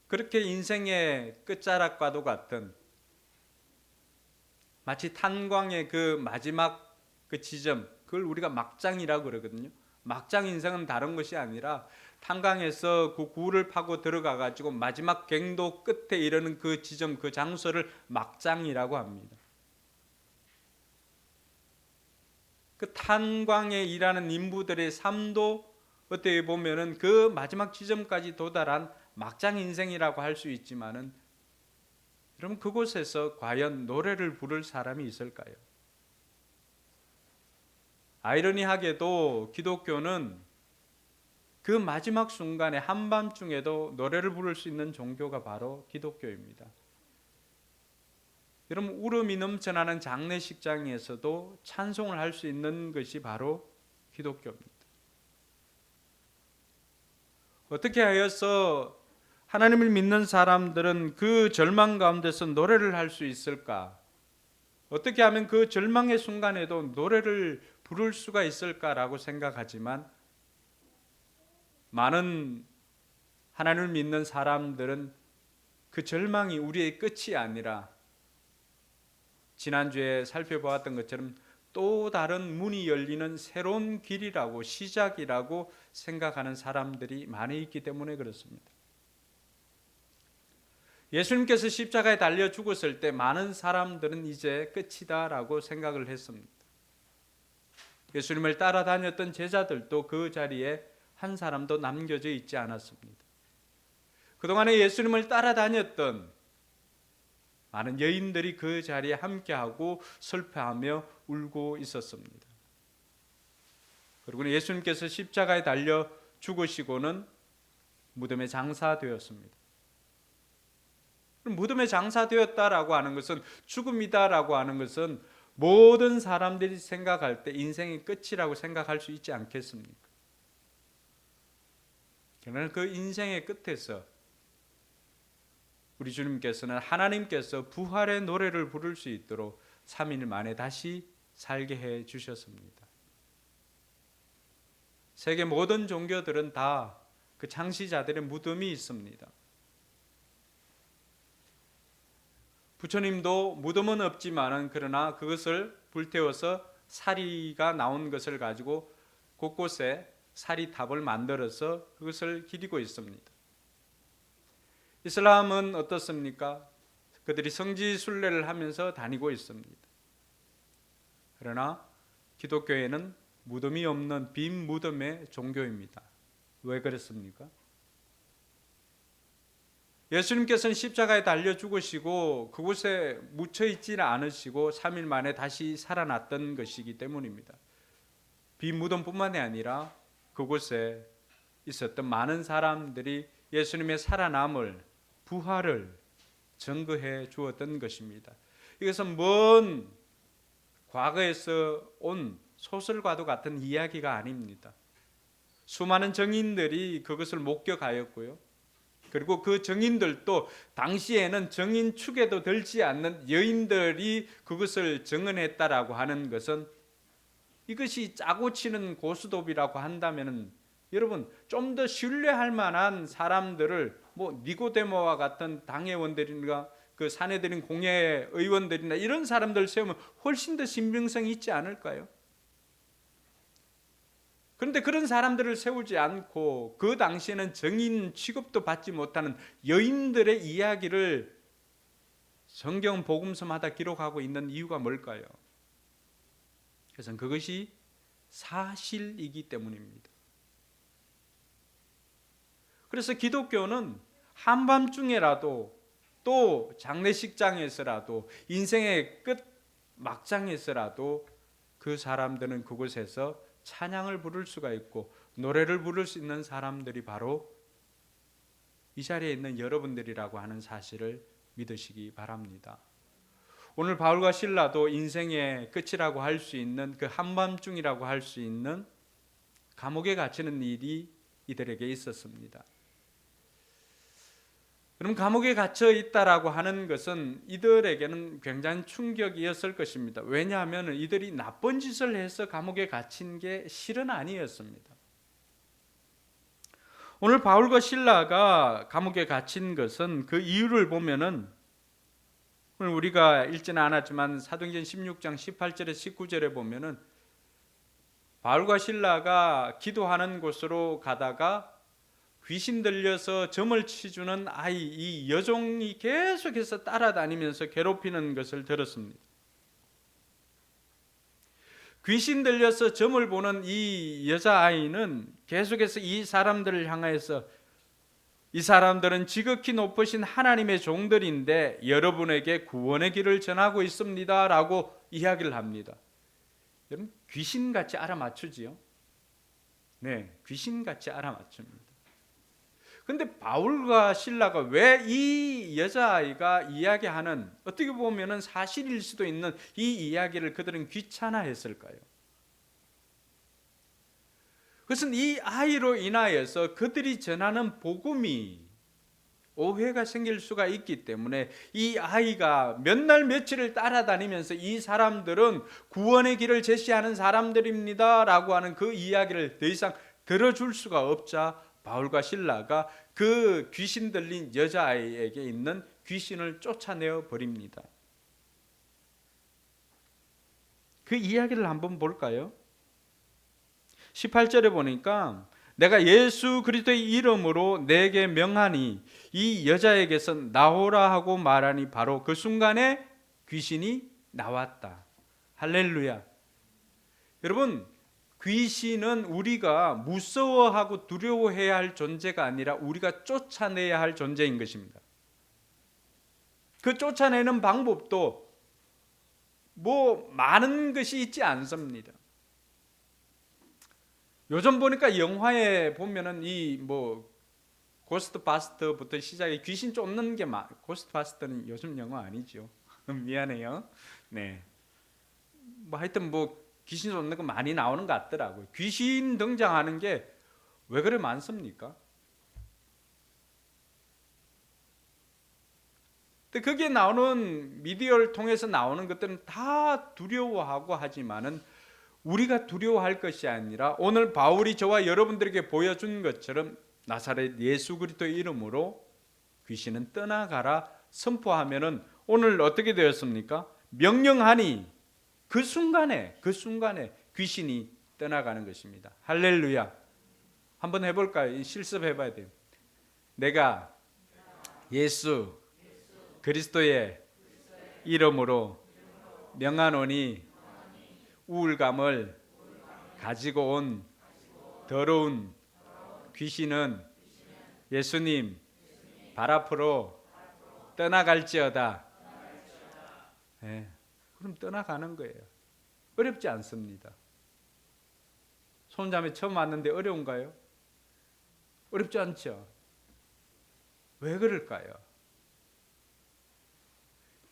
그렇게 인생의 끝자락과도 같은, 마치 탄광의 그 마지막 그 지점, 그걸 우리가 막장이라고 그러거든요. 막장 인생은 다른 것이 아니라 탄광에서 그 굴을 파고 들어가 가지고 마지막 갱도 끝에 이르는 그 지점, 그 장소를 막장이라고 합니다. 그 탄광에 일하는 인부들의 삶도 어떻게 보면은 그 마지막 지점까지 도달한 막장 인생이라고 할 수 있지만은, 여러분 그곳에서 과연 노래를 부를 사람이 있을까요? 아이러니하게도 기독교는 그 마지막 순간에 한밤중에도 노래를 부를 수 있는 종교가 바로 기독교입니다. 여러분 울음이 넘쳐나는 장례식장에서도 찬송을 할 수 있는 것이 바로 기독교입니다. 어떻게 하여서 하나님을 믿는 사람들은 그 절망 가운데서 노래를 할 수 있을까? 어떻게 하면 그 절망의 순간에도 노래를 부를 수가 있을까라고 생각하지만, 많은 하나님을 믿는 사람들은 그 절망이 우리의 끝이 아니라 지난주에 살펴보았던 것처럼 또 다른 문이 열리는 새로운 길이라고, 시작이라고 생각하는 사람들이 많이 있기 때문에 그렇습니다. 예수님께서 십자가에 달려 죽었을 때 많은 사람들은 이제 끝이다라고 생각을 했습니다. 예수님을 따라다녔던 제자들도 그 자리에 한 사람도 남겨져 있지 않았습니다. 그동안에 예수님을 따라다녔던 많은 여인들이 그 자리에 함께하고 슬퍼하며 울고 있었습니다. 그리고 예수님께서 십자가에 달려 죽으시고는 무덤에 장사되었습니다. 무덤에 장사되었다라고 하는 것은, 죽음이다라고 하는 것은 모든 사람들이 생각할 때 인생의 끝이라고 생각할 수 있지 않겠습니까? 그러나 그 인생의 끝에서 우리 주님께서는, 하나님께서 부활의 노래를 부를 수 있도록 3일 만에 다시 살게 해 주셨습니다. 세계 모든 종교들은 다 그 창시자들의 무덤이 있습니다. 부처님도 무덤은 없지만은 그러나 그것을 불태워서 사리가 나온 것을 가지고 곳곳에 사리탑을 만들어서 그것을 기리고 있습니다. 이슬람은 어떻습니까? 그들이 성지순례를 하면서 다니고 있습니다. 그러나 기독교에는 무덤이 없는 빈 무덤의 종교입니다. 왜 그렇습니까? 예수님께서는 십자가에 달려 죽으시고 그곳에 묻혀 있지는 않으시고 3일 만에 다시 살아났던 것이기 때문입니다. 빈 무덤뿐만이 아니라 그곳에 있었던 많은 사람들이 예수님의 살아남을, 부활을 증거해 주었던 것입니다. 이것은 먼 과거에서 온 소설과도 같은 이야기가 아닙니다. 수많은 증인들이 그것을 목격하였고요. 그리고 그 증인들도 당시에는 증인 축에도 들지 않는 여인들이 그것을 증언했다라고 하는 것은, 이것이 짜고 치는 고스톱이라고 한다면 여러분 좀 더 신뢰할 만한 사람들을, 뭐 니고데모와 같은 당회원들이나 그 사내들인 공회 의원들이나 이런 사람들 세우면 훨씬 더 신빙성이 있지 않을까요? 그런데 그런 사람들을 세우지 않고 그 당시에는 증인 취급도 받지 못하는 여인들의 이야기를 성경 복음서마다 기록하고 있는 이유가 뭘까요? 그래서 그것이 사실이기 때문입니다. 그래서 기독교는 한밤중에라도 또 장례식장에서라도 인생의 끝 막장에서라도 그 사람들은 그곳에서 찬양을 부를 수가 있고 노래를 부를 수 있는 사람들이 바로 이 자리에 있는 여러분들이라고 하는 사실을 믿으시기 바랍니다. 오늘 바울과 실라도 인생의 끝이라고 할 수 있는 그 한밤중이라고 할 수 있는 감옥에 갇히는 일이 이들에게 있었습니다. 그럼 감옥에 갇혀 있다라고 하는 것은 이들에게는 굉장히 충격이었을 것입니다. 왜냐하면 이들이 나쁜 짓을 해서 감옥에 갇힌 게 실은 아니었습니다. 오늘 바울과 실라가 감옥에 갇힌 것은 그 이유를 보면은 오늘 우리가 읽지는 않았지만 사도행전 16장 18절에 19절에 보면은 바울과 실라가 기도하는 곳으로 가다가 귀신 들려서 점을 치주는 아이, 이 여종이 계속해서 따라다니면서 괴롭히는 것을 들었습니다. 귀신 들려서 점을 보는 이 여자아이는 계속해서 이 사람들을 향해서 이 사람들은 지극히 높으신 하나님의 종들인데 여러분에게 구원의 길을 전하고 있습니다 라고 이야기를 합니다. 여러분 귀신같이 알아맞추지요? 네, 귀신같이 알아맞춥니다. 근데 바울과 실라가 왜 이 여자아이가 이야기하는 어떻게 보면 사실일 수도 있는 이 이야기를 그들은 귀찮아했을까요? 그것은 이 아이로 인하여서 그들이 전하는 복음이 오해가 생길 수가 있기 때문에 이 아이가 몇 날 며칠을 따라다니면서 이 사람들은 구원의 길을 제시하는 사람들입니다 라고 하는 그 이야기를 더 이상 들어줄 수가 없자 바울과 실라가 그 귀신 들린 여자아이에게 있는 귀신을 쫓아내어 버립니다. 그 이야기를 한번 볼까요? 18절에 보니까 내가 예수 그리스도의 이름으로 내게 명하니 이 여자에게서 나오라 하고 말하니 바로 그 순간에 귀신이 나왔다. 할렐루야. 여러분 귀신은 우리가 무서워하고 두려워해야 할 존재가 아니라 우리가 쫓아내야 할 존재인 것입니다. 그 쫓아내는 방법도 많은 것이 있지 않습니다. 요즘 보니까 영화에 보면은 고스트바스터부터 시작해 귀신 쫓는 게 고스트바스터는 요즘 영화 아니죠. 미안해요. 네. 하여튼 귀신 쫓는 거 많이 나오는 것 같더라고요. 귀신 등장하는 게 왜 그래 많습니까? 근데 거기에 나오는 미디어를 통해서 나오는 것들은 다 두려워하고 하지만은 우리가 두려워할 것이 아니라 오늘 바울이 저와 여러분들에게 보여준 것처럼 나사렛 예수 그리스도의 이름으로 귀신은 떠나가라 선포하면은 오늘 어떻게 되었습니까? 명령하니 그 순간에 귀신이 떠나가는 것입니다. 할렐루야. 한번 해볼까요? 실습해봐야 돼요. 내가 예수 그리스도의 이름으로 명하노니 우울감을 가지고 온 더러운 귀신은 예수님 발 앞으로 떠나갈지어다. 네. 그럼 떠나가는 거예요. 어렵지 않습니다. 손자매 처음 왔는데 어려운가요? 어렵지 않죠? 왜 그럴까요?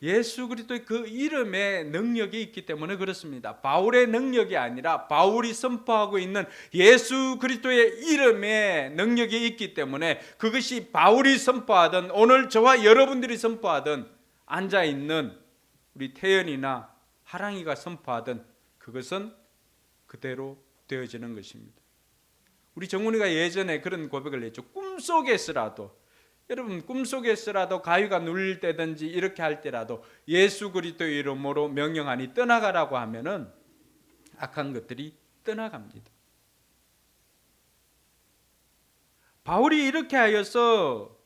예수 그리스도의 그 이름에 능력이 있기 때문에 그렇습니다. 바울의 능력이 아니라 바울이 선포하고 있는 예수 그리스도의 이름에 능력이 있기 때문에 그것이 바울이 선포하든 오늘 저와 여러분들이 선포하든 앉아있는 우리 태연이나 하랑이가 선포하든 그것은 그대로 되어지는 것입니다. 우리 정훈이가 예전에 그런 고백을 했죠. 꿈속에서라도 여러분 꿈속에서라도 가위가 눌릴 때든지 이렇게 할 때라도 예수 그리스도의 이름으로 명령하니 떠나가라고 하면은 악한 것들이 떠나갑니다. 바울이 이렇게 하여서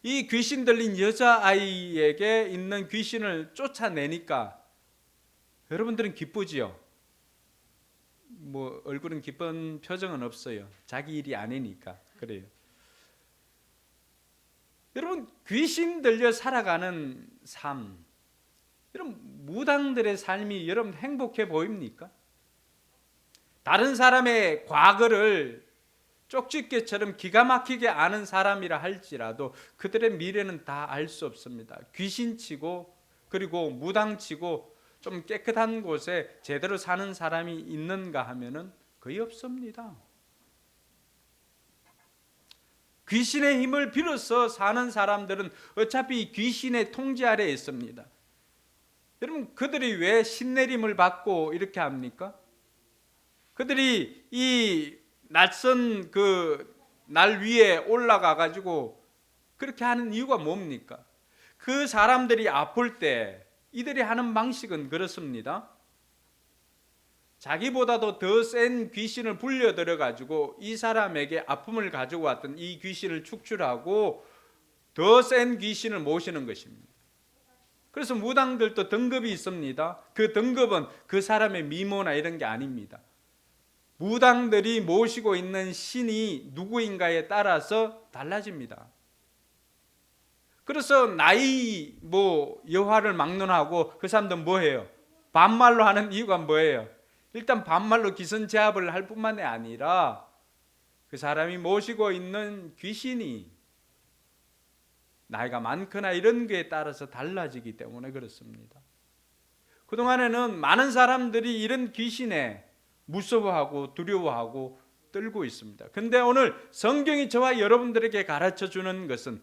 이 귀신 들린 여자아이에게 있는 귀신을 쫓아내니까 여러분들은 기쁘지요? 뭐 얼굴은 기쁜 표정은 없어요. 자기 일이 아니니까 그래요. 여러분, 귀신 들려 살아가는 삶, 여러분 무당들의 삶이 여러분 행복해 보입니까? 다른 사람의 과거를 쪽집게처럼 기가 막히게 아는 사람이라 할지라도 그들의 미래는 다 알 수 없습니다. 귀신치고 그리고 무당치고 좀 깨끗한 곳에 제대로 사는 사람이 있는가 하면은 거의 없습니다. 귀신의 힘을 빌어서 사는 사람들은 어차피 귀신의 통제 아래에 있습니다. 여러분, 그들이 왜 신내림을 받고 이렇게 합니까? 그들이 이 낯선 그 날 위에 올라가 가지고 그렇게 하는 이유가 뭡니까? 그 사람들이 아플 때 이들이 하는 방식은 그렇습니다. 자기보다도 더 센 귀신을 불려들여 가지고 이 사람에게 아픔을 가지고 왔던 이 귀신을 축출하고 더 센 귀신을 모시는 것입니다. 그래서 무당들도 등급이 있습니다. 그 등급은 그 사람의 미모나 이런 게 아닙니다. 무당들이 모시고 있는 신이 누구인가에 따라서 달라집니다. 그래서 나이 여화를 막론하고 그 사람들은 뭐해요? 반말로 하는 이유가 뭐예요? 일단 반말로 기선제압을 할 뿐만이 아니라 그 사람이 모시고 있는 귀신이 나이가 많거나 이런 거에 따라서 달라지기 때문에 그렇습니다. 그동안에는 많은 사람들이 이런 귀신에 무서워하고 두려워하고 떨고 있습니다. 근데 오늘 성경이 저와 여러분들에게 가르쳐 주는 것은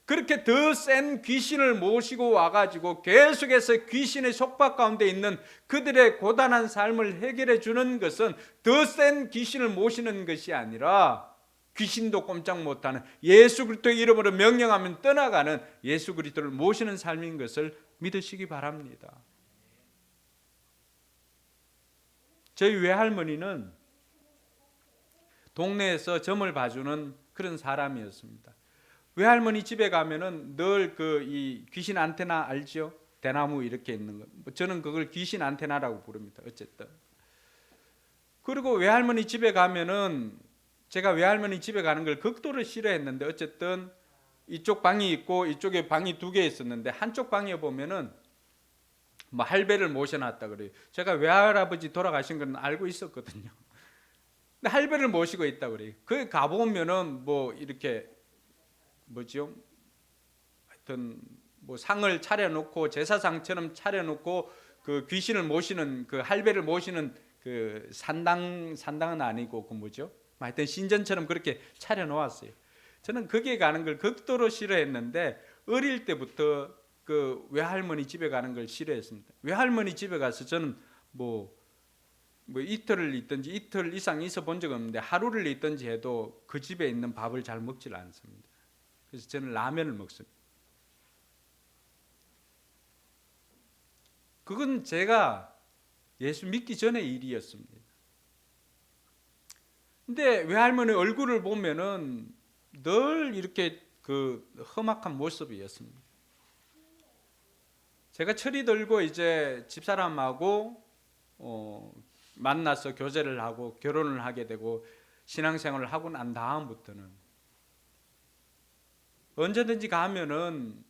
그렇게 더 센 귀신을 모시고 와가지고 계속해서 귀신의 속박 가운데 있는 그들의 고단한 삶을 해결해 주는 것은 더 센 귀신을 모시는 것이 아니라 귀신도 꼼짝 못하는 예수 그리스도의 이름으로 명령하면 떠나가는 예수 그리스도를 모시는 삶인 것을 믿으시기 바랍니다. 저희 외할머니는 동네에서 점을 봐주는 그런 사람이었습니다. 외할머니 집에 가면은 늘 이 귀신 안테나 알죠? 대나무 이렇게 있는 거. 저는 그걸 귀신 안테나라고 부릅니다. 어쨌든. 그리고 외할머니 집에 가면은 제가 외할머니 집에 가는 걸 극도로 싫어했는데 어쨌든 이쪽 방이 있고 이쪽에 방이 2개 있었는데 한쪽 방에 보면은 할배를 모셔놨다 그래요. 제가 외할아버지 돌아가신 건 알고 있었거든요. 근데 할배를 모시고 있다 그래요. 거기 가보면은 이렇게 하여튼 상을 차려놓고 제사상처럼 차려놓고 그 귀신을 모시는 그 할배를 모시는 그 산당은 아니고 하여튼 신전처럼 그렇게 차려놓았어요. 저는 거기에 가는 걸 극도로 싫어했는데 어릴 때부터 그 외할머니 집에 가는 걸 싫어했습니다. 외할머니 집에 가서 저는 이틀을 있든지 이틀 이상 있어 본 적 없는데 하루를 있든지 해도 그 집에 있는 밥을 잘 먹질 않습니다. 그래서 저는 라면을 먹습니다. 그건 제가 예수 믿기 전의 일이었습니다. 근데 외할머니 얼굴을 보면은 늘 이렇게 그 험악한 모습이었습니다. 제가 철이 들고 이제 집사람하고 만나서 교제를 하고 결혼을 하게 되고 신앙생활을 하고 난 다음부터는 언제든지 가면은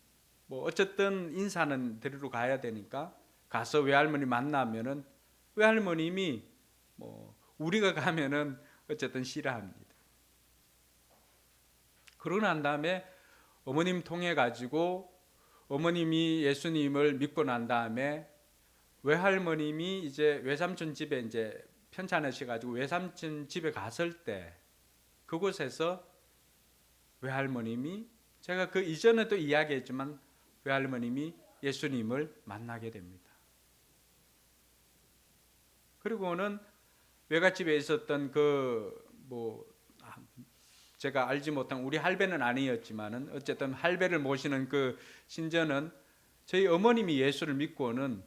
어쨌든 인사는 드리러 가야 되니까 가서 외할머니 만나면은 외할머님이 우리가 가면은 어쨌든 싫어합니다. 그러고 난 다음에 어머님 통해 가지고 어머님이 예수님을 믿고 난 다음에 외할머님이 이제 외삼촌 집에 이제 편찮으셔 가지고 외삼촌 집에 갔을 때 그곳에서 외할머님이 제가 그 이전에도 이야기했지만 외할머님이 예수님을 만나게 됩니다. 그리고는 외갓집에 있었던 제가 알지 못한 우리 할배는 아니었지만은 어쨌든 할배를 모시는 그 신전은 저희 어머님이 예수를 믿고는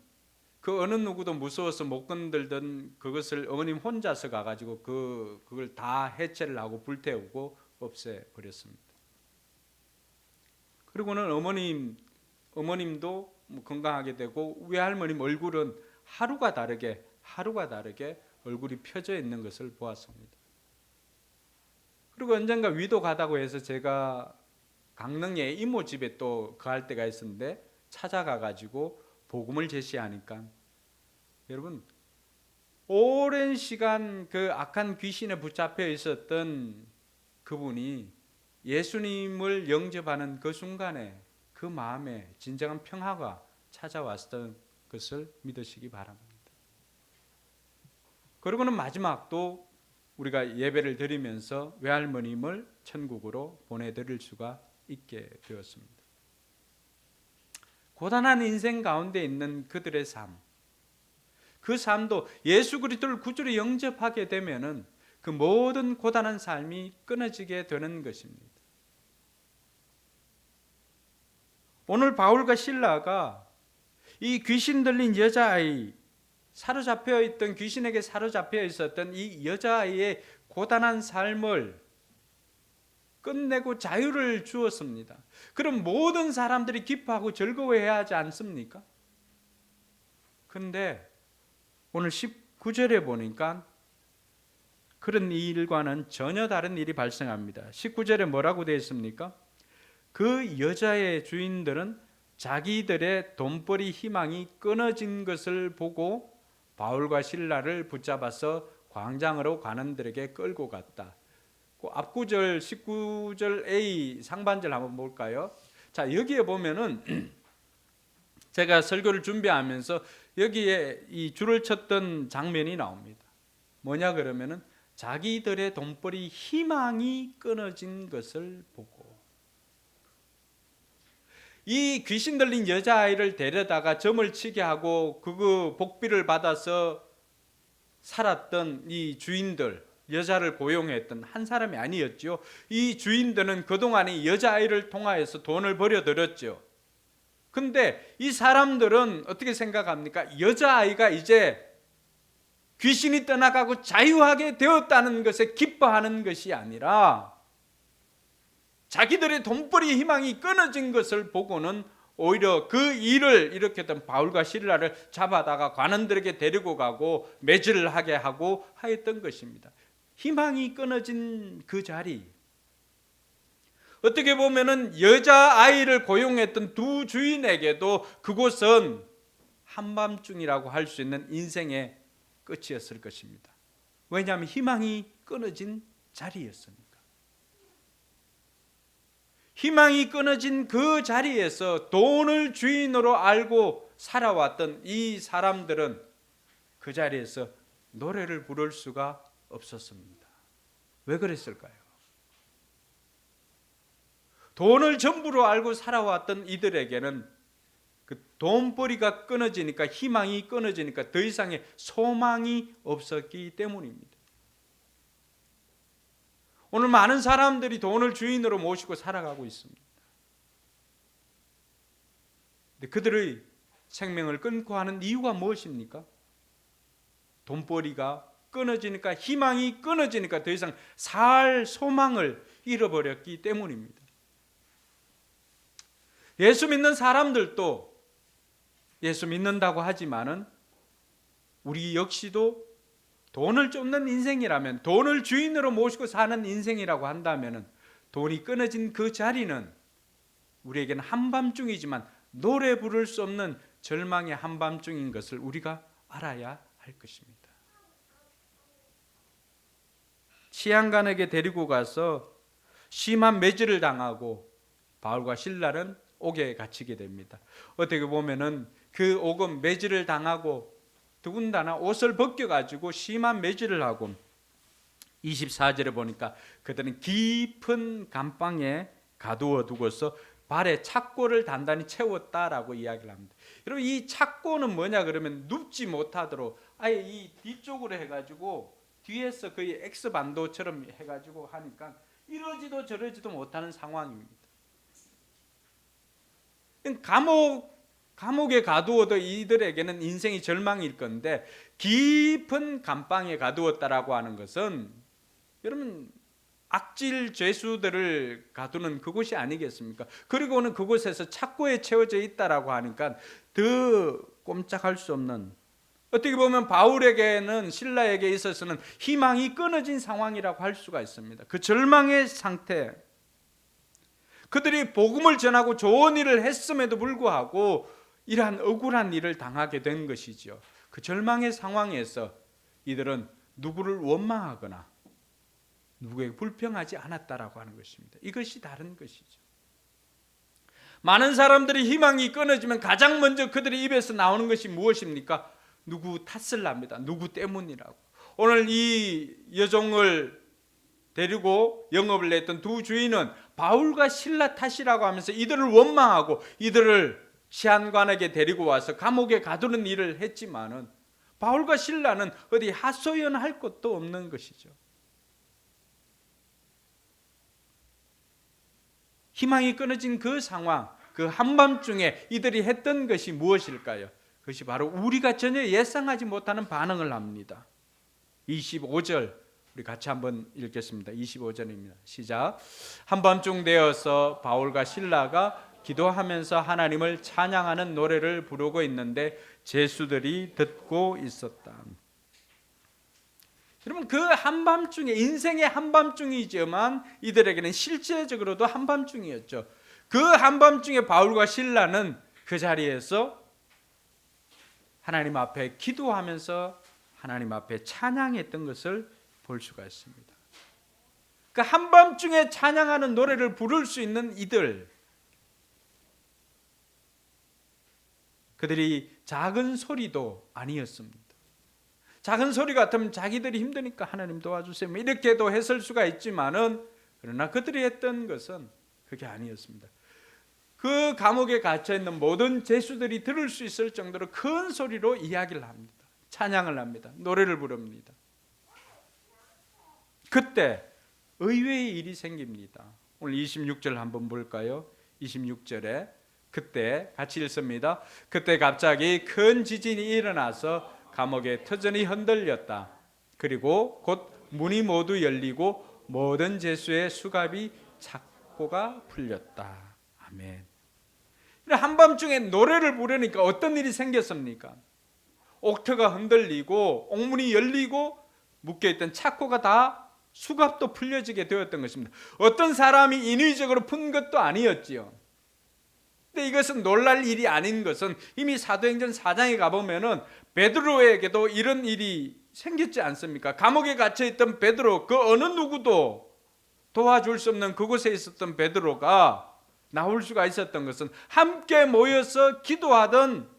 그 어느 누구도 무서워서 못 건들던 그것을 어머님 혼자서 가가지고 그걸 다 해체를 하고 불태우고 없애버렸습니다. 그리고는 어머님도 뭐 건강하게 되고 외할머님 얼굴은 하루가 다르게 얼굴이 펴져 있는 것을 보았습니다. 그리고 언젠가 위도 가다고 해서 제가 강릉에 이모 집에 또 거할 때가 있었는데 찾아가 가지고 복음을 제시하니까 여러분 오랜 시간 그 악한 귀신에 붙잡혀 있었던 그분이 예수님을 영접하는 그 순간에 그 마음에 진정한 평화가 찾아왔던 것을 믿으시기 바랍니다. 그리고는 마지막도 우리가 예배를 드리면서 외할머님을 천국으로 보내드릴 수가 있게 되었습니다. 고단한 인생 가운데 있는 그들의 삶, 그 삶도 예수 그리스도를 구주로 영접하게 되면은 그 모든 고단한 삶이 끊어지게 되는 것입니다. 오늘 바울과 실라가 이 귀신 들린 여자아이, 사로잡혀 있던 귀신에게 사로잡혀 있었던 이 여자아이의 고단한 삶을 끝내고 자유를 주었습니다. 그럼 모든 사람들이 기뻐하고 즐거워해야 하지 않습니까? 그런데 오늘 19절에 보니까 그런 일과는 전혀 다른 일이 발생합니다. 19절에 뭐라고 되어 있습니까? 그 여자의 주인들은 자기들의 돈벌이 희망이 끊어진 것을 보고 바울과 실라를 붙잡아서 광장으로 관원들에게 끌고 갔다. 그 앞구절 19절 A 상반절 한번 볼까요? 자, 여기에 보면은 제가 설교를 준비하면서 여기에 이 줄을 쳤던 장면이 나옵니다. 뭐냐 그러면은 자기들의 돈벌이 희망이 끊어진 것을 보고 이 귀신 들린 여자아이를 데려다가 점을 치게 하고 그 복비를 받아서 살았던 이 주인들, 여자를 고용했던 한 사람이 아니었죠. 이 주인들은 그동안 이 여자아이를 통하여서 돈을 벌여들였죠. 근데 이 사람들은 어떻게 생각합니까? 여자아이가 이제 귀신이 떠나가고 자유하게 되었다는 것에 기뻐하는 것이 아니라 자기들의 돈벌이 희망이 끊어진 것을 보고는 오히려 그 일을 일으켰던 바울과 실라를 잡아다가 관원들에게 데리고 가고 매질을 하게 하고 하였던 것입니다. 희망이 끊어진 그 자리, 어떻게 보면은 여자아이를 고용했던 두 주인에게도 그곳은 한밤중이라고 할 수 있는 인생의 끝이었을 것입니다. 왜냐하면 희망이 끊어진 자리였으니까. 희망이 끊어진 그 자리에서 돈을 주인으로 알고 살아왔던 이 사람들은 그 자리에서 노래를 부를 수가 없었습니다. 왜 그랬을까요? 돈을 전부로 알고 살아왔던 이들에게는 그 돈벌이가 끊어지니까, 희망이 끊어지니까 더 이상의 소망이 없었기 때문입니다. 오늘 많은 사람들이 돈을 주인으로 모시고 살아가고 있습니다. 근데 그들의 생명을 끊고 하는 이유가 무엇입니까? 돈벌이가 끊어지니까, 희망이 끊어지니까 더 이상 살 소망을 잃어버렸기 때문입니다. 예수 믿는 사람들도 예수 믿는다고 하지만은 우리 역시도 돈을 쫓는 인생이라면, 돈을 주인으로 모시고 사는 인생이라고 한다면은 돈이 끊어진 그 자리는 우리에게는 한밤중이지만 노래 부를 수 없는 절망의 한밤중인 것을 우리가 알아야 할 것입니다. 치안관에게 데리고 가서 심한 매질을 당하고 바울과 실라는 옥에 갇히게 됩니다. 어떻게 보면은 그 옥은 매질을 당하고 더군다나 옷을 벗겨가지고 심한 매질을 하고 24절에 보니까 그들은 깊은 감방에 가두어 두고서 발에 착고를 단단히 채웠다라고 이야기를 합니다. 여러분, 이 착고는 뭐냐 그러면 눕지 못하도록 아예 이 뒤쪽으로 해가지고 뒤에서 거의 X반도처럼 해가지고 하니까 이러지도 저러지도 못하는 상황입니다. 감옥에 가두어도 이들에게는 인생이 절망일 건데 깊은 감방에 가두었다라고 하는 것은 여러분 악질 죄수들을 가두는 그곳이 아니겠습니까? 그리고는 그곳에서 착고에 채워져 있다라고 하니까 더 꼼짝할 수 없는, 어떻게 보면 바울에게는, 실라에게 있어서는 희망이 끊어진 상황이라고 할 수가 있습니다. 그 절망의 상태, 그들이 복음을 전하고 좋은 일을 했음에도 불구하고 이러한 억울한 일을 당하게 된 것이죠. 그 절망의 상황에서 이들은 누구를 원망하거나 누구에게 불평하지 않았다라고 하는 것입니다. 이것이 다른 것이죠. 많은 사람들이 희망이 끊어지면 가장 먼저 그들의 입에서 나오는 것이 무엇입니까? 누구 탓을 합니다. 누구 때문이라고. 오늘 이 여종을 데리고 영업을 했던 두 주인은 바울과 실라 탓이라고 하면서 이들을 원망하고 이들을 시한관에게 데리고 와서 감옥에 가두는 일을 했지만은 바울과 실라는 어디 하소연할 것도 없는 것이죠. 희망이 끊어진 그 상황, 그 한밤중에 이들이 했던 것이 무엇일까요? 그것이 바로 우리가 전혀 예상하지 못하는 반응을 합니다. 25절 우리 같이 한번 읽겠습니다. 25절입니다. 시작. 한밤중 되어서 바울과 실라가 기도하면서 하나님을 찬양하는 노래를 부르고 있는데 죄수들이 듣고 있었다. 여러분, 그 한밤중에, 인생의 한밤중이지만 이들에게는 실제적으로도 한밤중이었죠. 그 한밤중에 바울과 실라는 그 자리에서 하나님 앞에 기도하면서 하나님 앞에 찬양했던 것을 볼 수가 있습니다. 그 한밤중에 찬양하는 노래를 부를 수 있는 이들, 그들이 작은 소리도 아니었습니다. 작은 소리 같으면 자기들이 힘드니까 하나님 도와주세요 이렇게도 했을 수가 있지만은, 그러나 그들이 했던 것은 그게 아니었습니다. 그 감옥에 갇혀 있는 모든 죄수들이 들을 수 있을 정도로 큰 소리로 이야기를 합니다. 찬양을 합니다. 노래를 부릅니다. 그때 의외의 일이 생깁니다. 오늘 26절 한번 볼까요? 26절에 그때 같이 읽습니다. 그때 갑자기 큰 지진이 일어나서 감옥의 터전이 흔들렸다. 그리고 곧 문이 모두 열리고 모든 죄수의 수갑이 착고가 풀렸다. 아멘. 한밤중에 노래를 부르니까 어떤 일이 생겼습니까? 옥터가 흔들리고 옥문이 열리고 묶여있던 착고가 다 수갑도 풀려지게 되었던 것입니다. 어떤 사람이 인위적으로 푼 것도 아니었지요. 근데 이것은 놀랄 일이 아닌 것은 이미 사도행전 4장에 가보면은 베드로에게도 이런 일이 생겼지 않습니까? 감옥에 갇혀있던 베드로, 그 어느 누구도 도와줄 수 없는 그곳에 있었던 베드로가 나올 수가 있었던 것은 함께 모여서 기도하던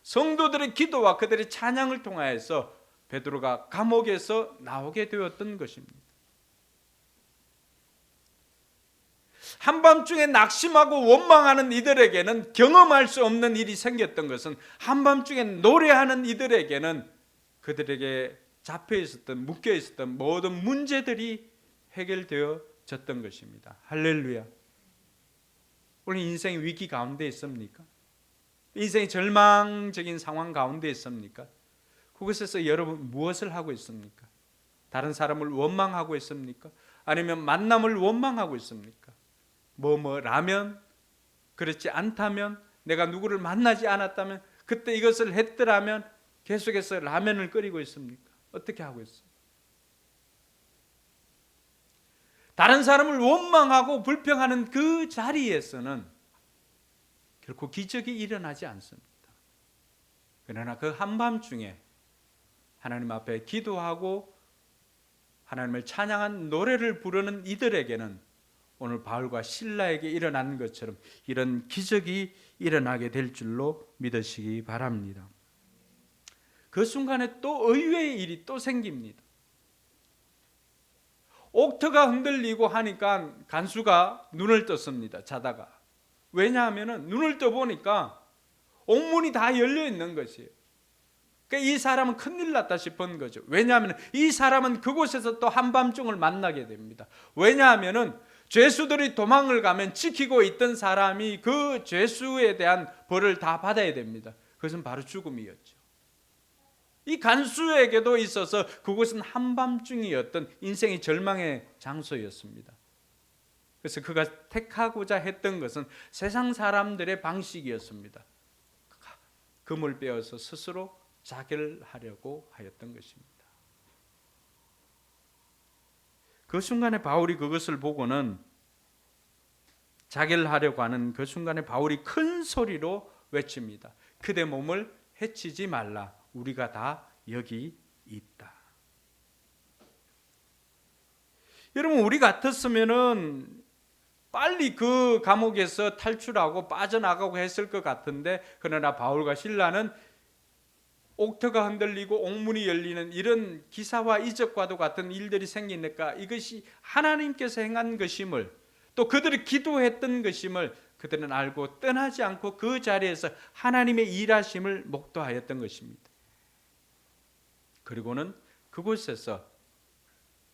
성도들의 기도와 그들의 찬양을 통하여서 베드로가 감옥에서 나오게 되었던 것입니다. 한밤중에 낙심하고 원망하는 이들에게는 경험할 수 없는 일이 생겼던 것은 한밤중에 노래하는 이들에게는 그들에게 잡혀 있었던, 묶여 있었던 모든 문제들이 해결되어졌던 것입니다. 할렐루야. 오늘 인생의 위기 가운데 있습니까? 인생의 절망적인 상황 가운데 있습니까? 그곳에서 여러분 무엇을 하고 있습니까? 다른 사람을 원망하고 있습니까? 아니면 만남을 원망하고 있습니까? 라면, 그렇지 않다면, 내가 누구를 만나지 않았다면, 그때 이것을 했더라면 계속해서 라면을 끓이고 있습니까? 어떻게 하고 있어요? 다른 사람을 원망하고 불평하는 그 자리에서는 결코 기적이 일어나지 않습니다. 그러나 그 한밤중에 하나님 앞에 기도하고 하나님을 찬양한 노래를 부르는 이들에게는 오늘 바울과 실라에게 일어난 것처럼 이런 기적이 일어나게 될 줄로 믿으시기 바랍니다. 그 순간에 또 의외의 일이 또 생깁니다. 옥터가 흔들리고 하니까 간수가 눈을 떴습니다. 자다가. 왜냐하면 눈을 떠보니까 옥문이 다 열려 있는 것이에요. 그러니까 이 사람은 큰일 났다 싶은 거죠. 왜냐하면 이 사람은 그곳에서 또 한밤중을 만나게 됩니다. 왜냐하면 죄수들이 도망을 가면 지키고 있던 사람이 그 죄수에 대한 벌을 다 받아야 됩니다. 그것은 바로 죽음이었죠. 이 간수에게도 있어서 그곳은 한밤중이었던 인생의 절망의 장소였습니다. 그래서 그가 택하고자 했던 것은 세상 사람들의 방식이었습니다. 금을 빼어서 스스로 자결하려고 하였던 것입니다. 그 순간에 바울이 그것을 보고는 자결하려고 하는 그 순간에 바울이 큰 소리로 외칩니다. 그대 몸을 해치지 말라. 우리가 다 여기 있다. 여러분, 우리 같았으면은 빨리 그 감옥에서 탈출하고 빠져나가고 했을 것 같은데, 그러나 바울과 실라는 옥터가 흔들리고 옥문이 열리는 이런 기사와 이적과도 같은 일들이 생기니까 이것이 하나님께서 행한 것임을, 또 그들이 기도했던 것임을 그들은 알고 떠나지 않고 그 자리에서 하나님의 일하심을 목도하였던 것입니다. 그리고는 그곳에서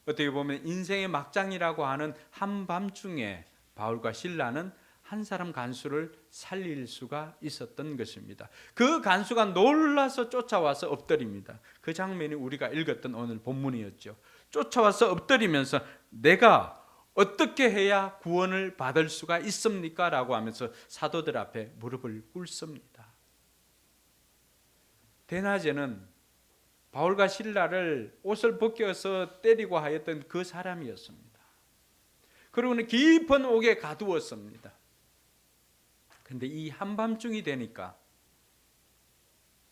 어떻게 보면 인생의 막장이라고 하는 한밤중에 바울과 실라는 한 사람 간수를 살릴 수가 있었던 것입니다. 그 간수가 놀라서 쫓아와서 엎드립니다. 그 장면이 우리가 읽었던 오늘 본문이었죠. 쫓아와서 엎드리면서 내가 어떻게 해야 구원을 받을 수가 있습니까? 라고 하면서 사도들 앞에 무릎을 꿇습니다. 대낮에는 바울과 실라를 옷을 벗겨서 때리고 하였던 그 사람이었습니다. 그리고는 깊은 옥에 가두었습니다. 그런데 이 한밤중이 되니까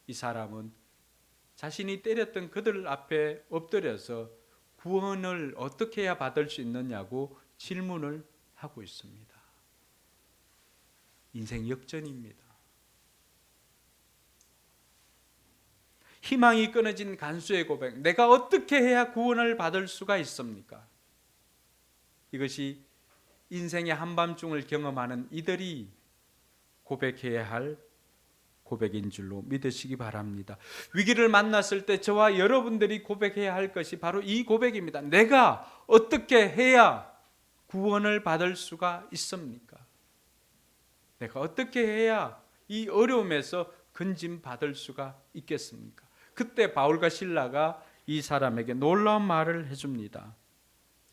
이 사람은 자신이 때렸던 그들 앞에 엎드려서 구원을 어떻게 해야 받을 수 있느냐고 질문을 하고 있습니다. 인생 역전입니다. 희망이 끊어진 간수의 고백, 내가 어떻게 해야 구원을 받을 수가 있습니까? 이것이 인생의 한밤중을 경험하는 이들이 고백해야 할 고백인 줄로 믿으시기 바랍니다. 위기를 만났을 때 저와 여러분들이 고백해야 할 것이 바로 이 고백입니다. 내가 어떻게 해야 구원을 받을 수가 있습니까? 내가 어떻게 해야 이 어려움에서 건짐 받을 수가 있겠습니까? 그때 바울과 실라가 이 사람에게 놀라운 말을 해줍니다.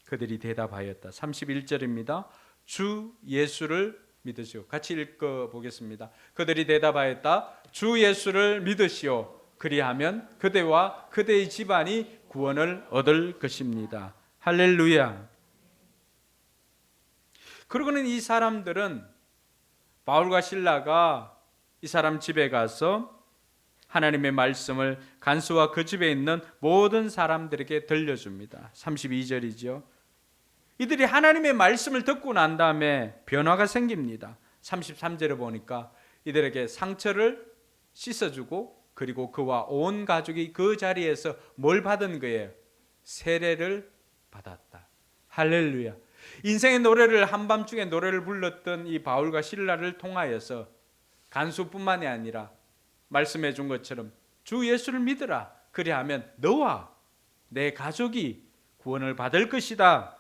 그들이 대답하였다. 31절입니다. 주 예수를 믿으시오. 같이 읽어보겠습니다. 그들이 대답하였다. 주 예수를 믿으시오. 그리하면 그대와 그대의 집안이 구원을 얻을 것입니다. 할렐루야. 그러고는 이 사람들은 바울과 실라가 이 사람 집에 가서 하나님의 말씀을 간수와 그 집에 있는 모든 사람들에게 들려줍니다. 32절이죠. 이들이 하나님의 말씀을 듣고 난 다음에 변화가 생깁니다. 33절에 보니까 이들에게 상처를 씻어주고 그리고 그와 온 가족이 그 자리에서 뭘 받은 거예요? 세례를 받았다. 할렐루야. 인생의 노래를 한밤중에 노래를 불렀던 이 바울과 실라를 통하여서 간수뿐만이 아니라 말씀해 준 것처럼 주 예수를 믿으라. 그리하면 너와 내 가족이 구원을 받을 것이다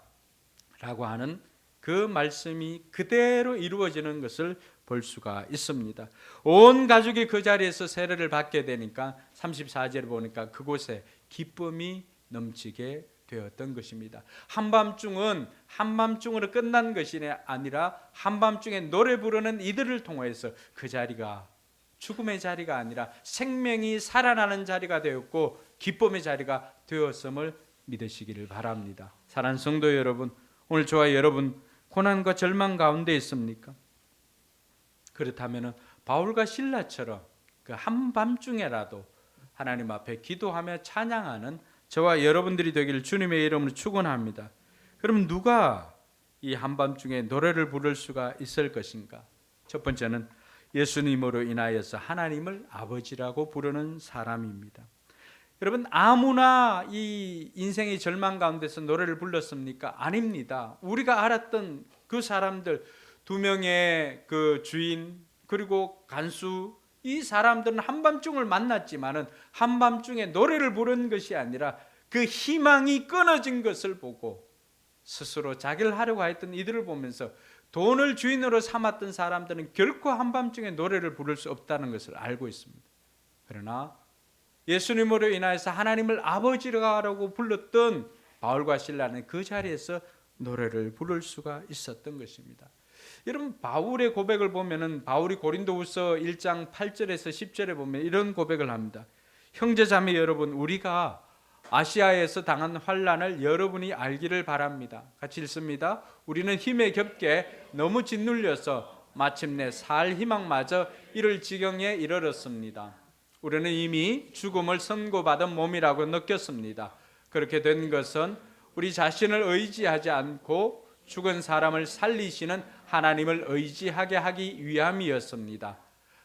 라고 하는 그 말씀이 그대로 이루어지는 것을 볼 수가 있습니다. 온 가족이 그 자리에서 세례를 받게 되니까 34절에 보니까 그곳에 기쁨이 넘치게 되었던 것입니다. 한밤중은 한밤중으로 끝난 것이 아니라 한밤중에 노래 부르는 이들을 통해서 그 자리가 죽음의 자리가 아니라 생명이 살아나는 자리가 되었고 기쁨의 자리가 되었음을 믿으시기를 바랍니다. 사랑하는 성도 여러분, 오늘 저와 여러분 고난과 절망 가운데 있습니까? 그렇다면 바울과 실라처럼 그 한밤중에라도 하나님 앞에 기도하며 찬양하는 저와 여러분들이 되기를 주님의 이름으로 축원합니다. 그럼 누가 이 한밤중에 노래를 부를 수가 있을 것인가? 첫 번째는 예수님으로 인하여서 하나님을 아버지라고 부르는 사람입니다. 여러분, 아무나 이 인생의 절망 가운데서 노래를 불렀습니까? 아닙니다. 우리가 알았던 그 사람들, 두 명의 그 주인 그리고 간수, 이 사람들은 한밤중을 만났지만은 한밤중에 노래를 부른 것이 아니라 그 희망이 끊어진 것을 보고 스스로 자기를 하려고 했던 이들을 보면서 돈을 주인으로 삼았던 사람들은 결코 한밤중에 노래를 부를 수 없다는 것을 알고 있습니다. 그러나 예수님으로 인하여서 하나님을 아버지라고 불렀던 바울과 실라는 그 자리에서 노래를 부를 수가 있었던 것입니다. 여러분, 바울의 고백을 보면은 바울이 고린도후서 1장 8절에서 10절에 보면 이런 고백을 합니다. 형제자매 여러분, 우리가 아시아에서 당한 환난을 여러분이 알기를 바랍니다. 같이 읽습니다. 우리는 힘에 겹게 너무 짓눌려서 마침내 살 희망마저 이를 지경에 이르렀습니다. 우리는 이미 죽음을 선고받은 몸이라고 느꼈습니다. 그렇게 된 것은 우리 자신을 의지하지 않고 죽은 사람을 살리시는 하나님을 의지하게 하기 위함이었습니다.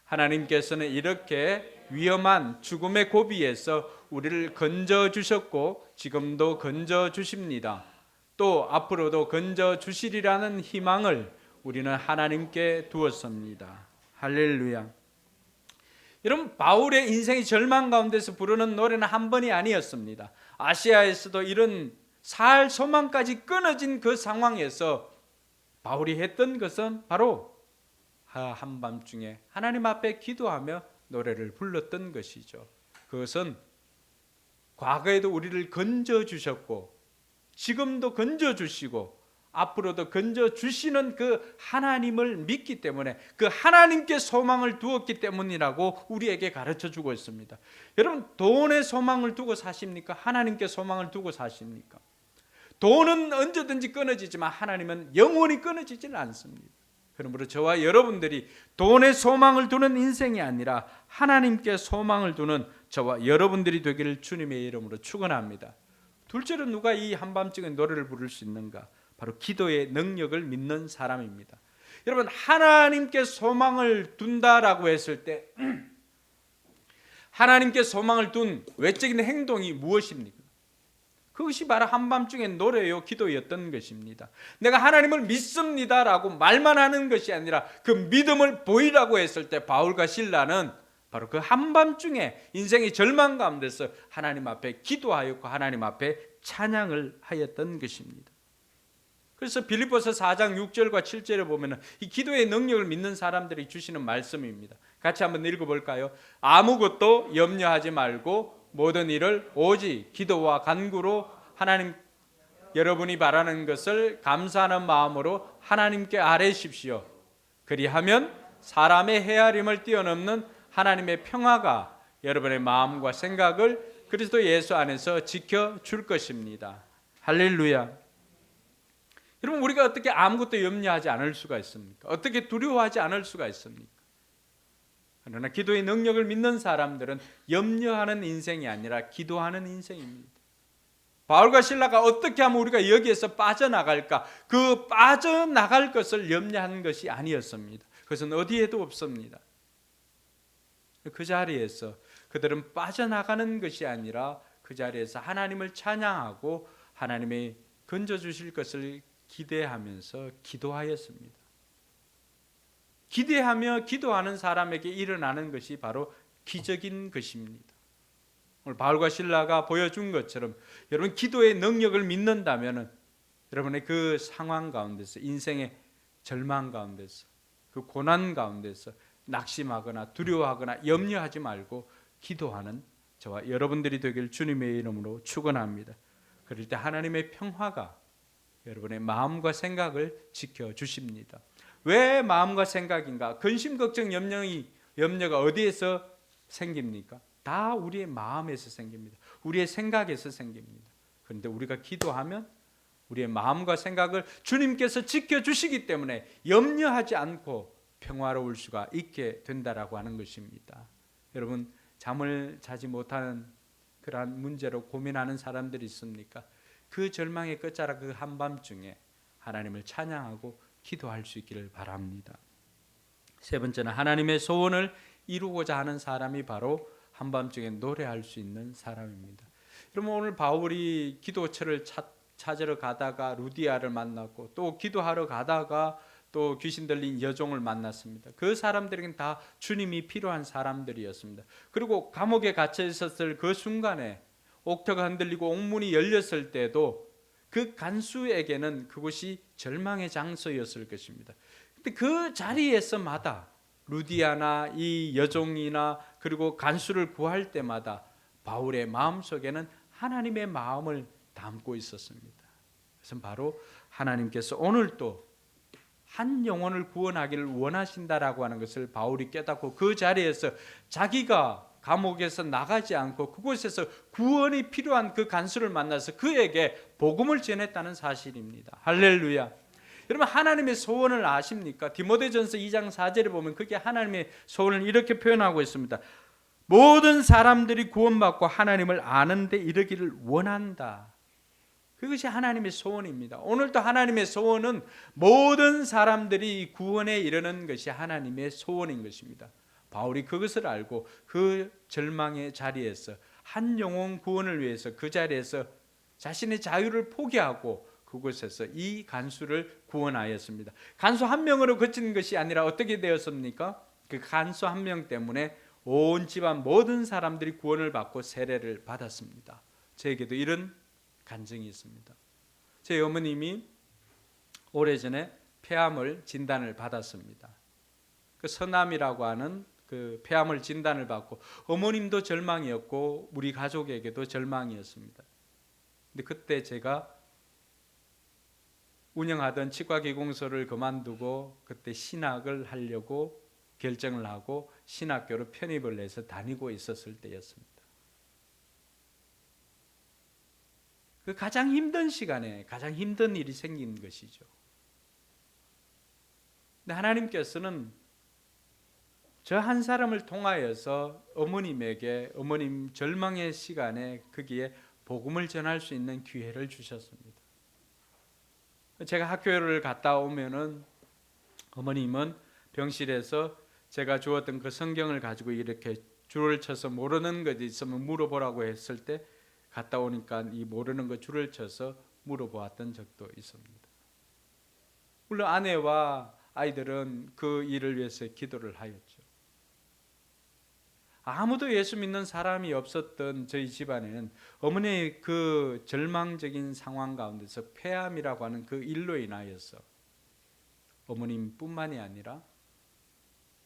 하나님께서는 이렇게 위험한 죽음의 고비에서 우리를 건져 주셨고 지금도 건져 주십니다. 또 앞으로도 건져 주시리라는 희망을 우리는 하나님께 두었습니다. 할렐루야. 여러분, 바울의 인생의 절망 가운데서 부르는 노래는 한 번이 아니었습니다. 아시아에서도 이런 살 소망까지 끊어진 그 상황에서 바울이 했던 것은 바로 한밤중에 하나님 앞에 기도하며 노래를 불렀던 것이죠. 그것은 과거에도 우리를 건져주셨고 지금도 건져주시고 앞으로도 건져주시는 그 하나님을 믿기 때문에 그 하나님께 소망을 두었기 때문이라고 우리에게 가르쳐주고 있습니다. 여러분, 돈에 소망을 두고 사십니까? 하나님께 소망을 두고 사십니까? 돈은 언제든지 끊어지지만 하나님은 영원히 끊어지지는 않습니다. 그러므로 저와 여러분들이 돈에 소망을 두는 인생이 아니라 하나님께 소망을 두는 저와 여러분들이 되기를 주님의 이름으로 축원합니다. 둘째로 누가 이 한밤중에 노래를 부를 수 있는가? 바로 기도의 능력을 믿는 사람입니다. 여러분, 하나님께 소망을 둔다라고 했을 때 하나님께 소망을 둔 외적인 행동이 무엇입니까? 그것이 바로 한밤중에 노래요 기도였던 것입니다. 내가 하나님을 믿습니다라고 말만 하는 것이 아니라 그 믿음을 보이라고 했을 때 바울과 실라는 바로 그 한밤중에 인생의 절망 가운데서 하나님 앞에 기도하였고 하나님 앞에 찬양을 하였던 것입니다. 그래서 빌립보서 4장 6절과 7절에 보면 이 기도의 능력을 믿는 사람들이 주시는 말씀입니다. 같이 한번 읽어볼까요? 아무것도 염려하지 말고 모든 일을 오직 기도와 간구로 하나님 여러분이 바라는 것을 감사하는 마음으로 하나님께 아뢰십시오. 그리하면 사람의 헤아림을 뛰어넘는 하나님의 평화가 여러분의 마음과 생각을 그리스도 예수 안에서 지켜줄 것입니다. 할렐루야. 여러분, 우리가 어떻게 아무것도 염려하지 않을 수가 있습니까? 어떻게 두려워하지 않을 수가 있습니까? 그러나 기도의 능력을 믿는 사람들은 염려하는 인생이 아니라 기도하는 인생입니다. 바울과 실라가 어떻게 하면 우리가 여기에서 빠져나갈까? 그 빠져나갈 것을 염려하는 것이 아니었습니다. 그것은 어디에도 없습니다. 그 자리에서 그들은 빠져나가는 것이 아니라 그 자리에서 하나님을 찬양하고 하나님의 건져주실 것을 기대하면서 기도하였습니다. 기대하며 기도하는 사람에게 일어나는 것이 바로 기적인 것입니다. 오늘 바울과 실라가 보여준 것처럼 여러분, 기도의 능력을 믿는다면 여러분의 그 상황 가운데서 인생의 절망 가운데서 그 고난 가운데서 낙심하거나 두려워하거나 염려하지 말고 기도하는 저와 여러분들이 되길 주님의 이름으로 축원합니다. 그럴 때 하나님의 평화가 여러분의 마음과 생각을 지켜주십니다. 왜 마음과 생각인가? 근심, 걱정, 염려가 어디에서 생깁니까? 다 우리의 마음에서 생깁니다. 우리의 생각에서 생깁니다. 그런데 우리가 기도하면 우리의 마음과 생각을 주님께서 지켜주시기 때문에 염려하지 않고 평화로울 수가 있게 된다라고 하는 것입니다. 여러분, 잠을 자지 못하는 그러한 문제로 고민하는 사람들이 있습니까? 그 절망의 끝자락 그 한밤중에 하나님을 찬양하고 기도할 수 있기를 바랍니다. 세 번째는 하나님의 소원을 이루고자 하는 사람이 바로 한밤중에 노래할 수 있는 사람입니다. 여러분, 오늘 바울이 기도처를 찾으러 가다가 루디아를 만났고 또 기도하러 가다가 또 귀신 들린 여종을 만났습니다. 그 사람들에게는 다 주님이 필요한 사람들이었습니다. 그리고 감옥에 갇혀 있었을 그 순간에 옥터가 흔들리고 옥문이 열렸을 때도 그 간수에게는 그곳이 절망의 장소였을 것입니다. 근데 그 자리에서마다 루디아나 이 여종이나 그리고 간수를 구할 때마다 바울의 마음속에는 하나님의 마음을 담고 있었습니다. 그래서 바로 하나님께서 오늘도 한 영혼을 구원하기를 원하신다라고 하는 것을 바울이 깨닫고 그 자리에서 자기가 감옥에서 나가지 않고 그곳에서 구원이 필요한 그 간수를 만나서 그에게 복음을 전했다는 사실입니다. 할렐루야. 여러분, 하나님의 소원을 아십니까? 디모데전서 2장 4절에 보면 그게 하나님의 소원을 이렇게 표현하고 있습니다. 모든 사람들이 구원받고 하나님을 아는 데 이르기를 원한다. 그것이 하나님의 소원입니다. 오늘도 하나님의 소원은 모든 사람들이 구원에 이르는 것이 하나님의 소원인 것입니다. 바울이 그것을 알고 그 절망의 자리에서 한 영혼 구원을 위해서 그 자리에서 자신의 자유를 포기하고 그곳에서 이 간수를 구원하였습니다. 간수 한 명으로 그친 것이 아니라 어떻게 되었습니까? 그 간수 한 명 때문에 온 집안 모든 사람들이 구원을 받고 세례를 받았습니다. 저에게도 이런 간증이 있습니다. 제 어머님이 오래전에 폐암을 진단을 받았습니다. 그 서남이라고 하는 그 폐암을 진단을 받고 어머님도 절망이었고 우리 가족에게도 절망이었습니다. 근데 그때 제가 운영하던 치과기공소를 그만두고 그때 신학을 하려고 결정을 하고 신학교로 편입을 해서 다니고 있었을 때였습니다. 그 가장 힘든 시간에 가장 힘든 일이 생긴 것이죠. 근데 하나님께서는 저 한 사람을 통하여서 어머님에게 어머님 절망의 시간에 거기에 복음을 전할 수 있는 기회를 주셨습니다. 제가 학교를 갔다 오면은 어머님은 병실에서 제가 주었던 그 성경을 가지고 이렇게 줄을 쳐서 모르는 것이 있으면 물어보라고 했을 때 갔다 오니까 이 모르는 거 줄을 쳐서 물어보았던 적도 있습니다. 물론 아내와 아이들은 그 일을 위해서 기도를 하였죠. 아무도 예수 믿는 사람이 없었던 저희 집안에는 어머니의 그 절망적인 상황 가운데서 폐암이라고 하는 그 일로 인하여서 어머님뿐만이 아니라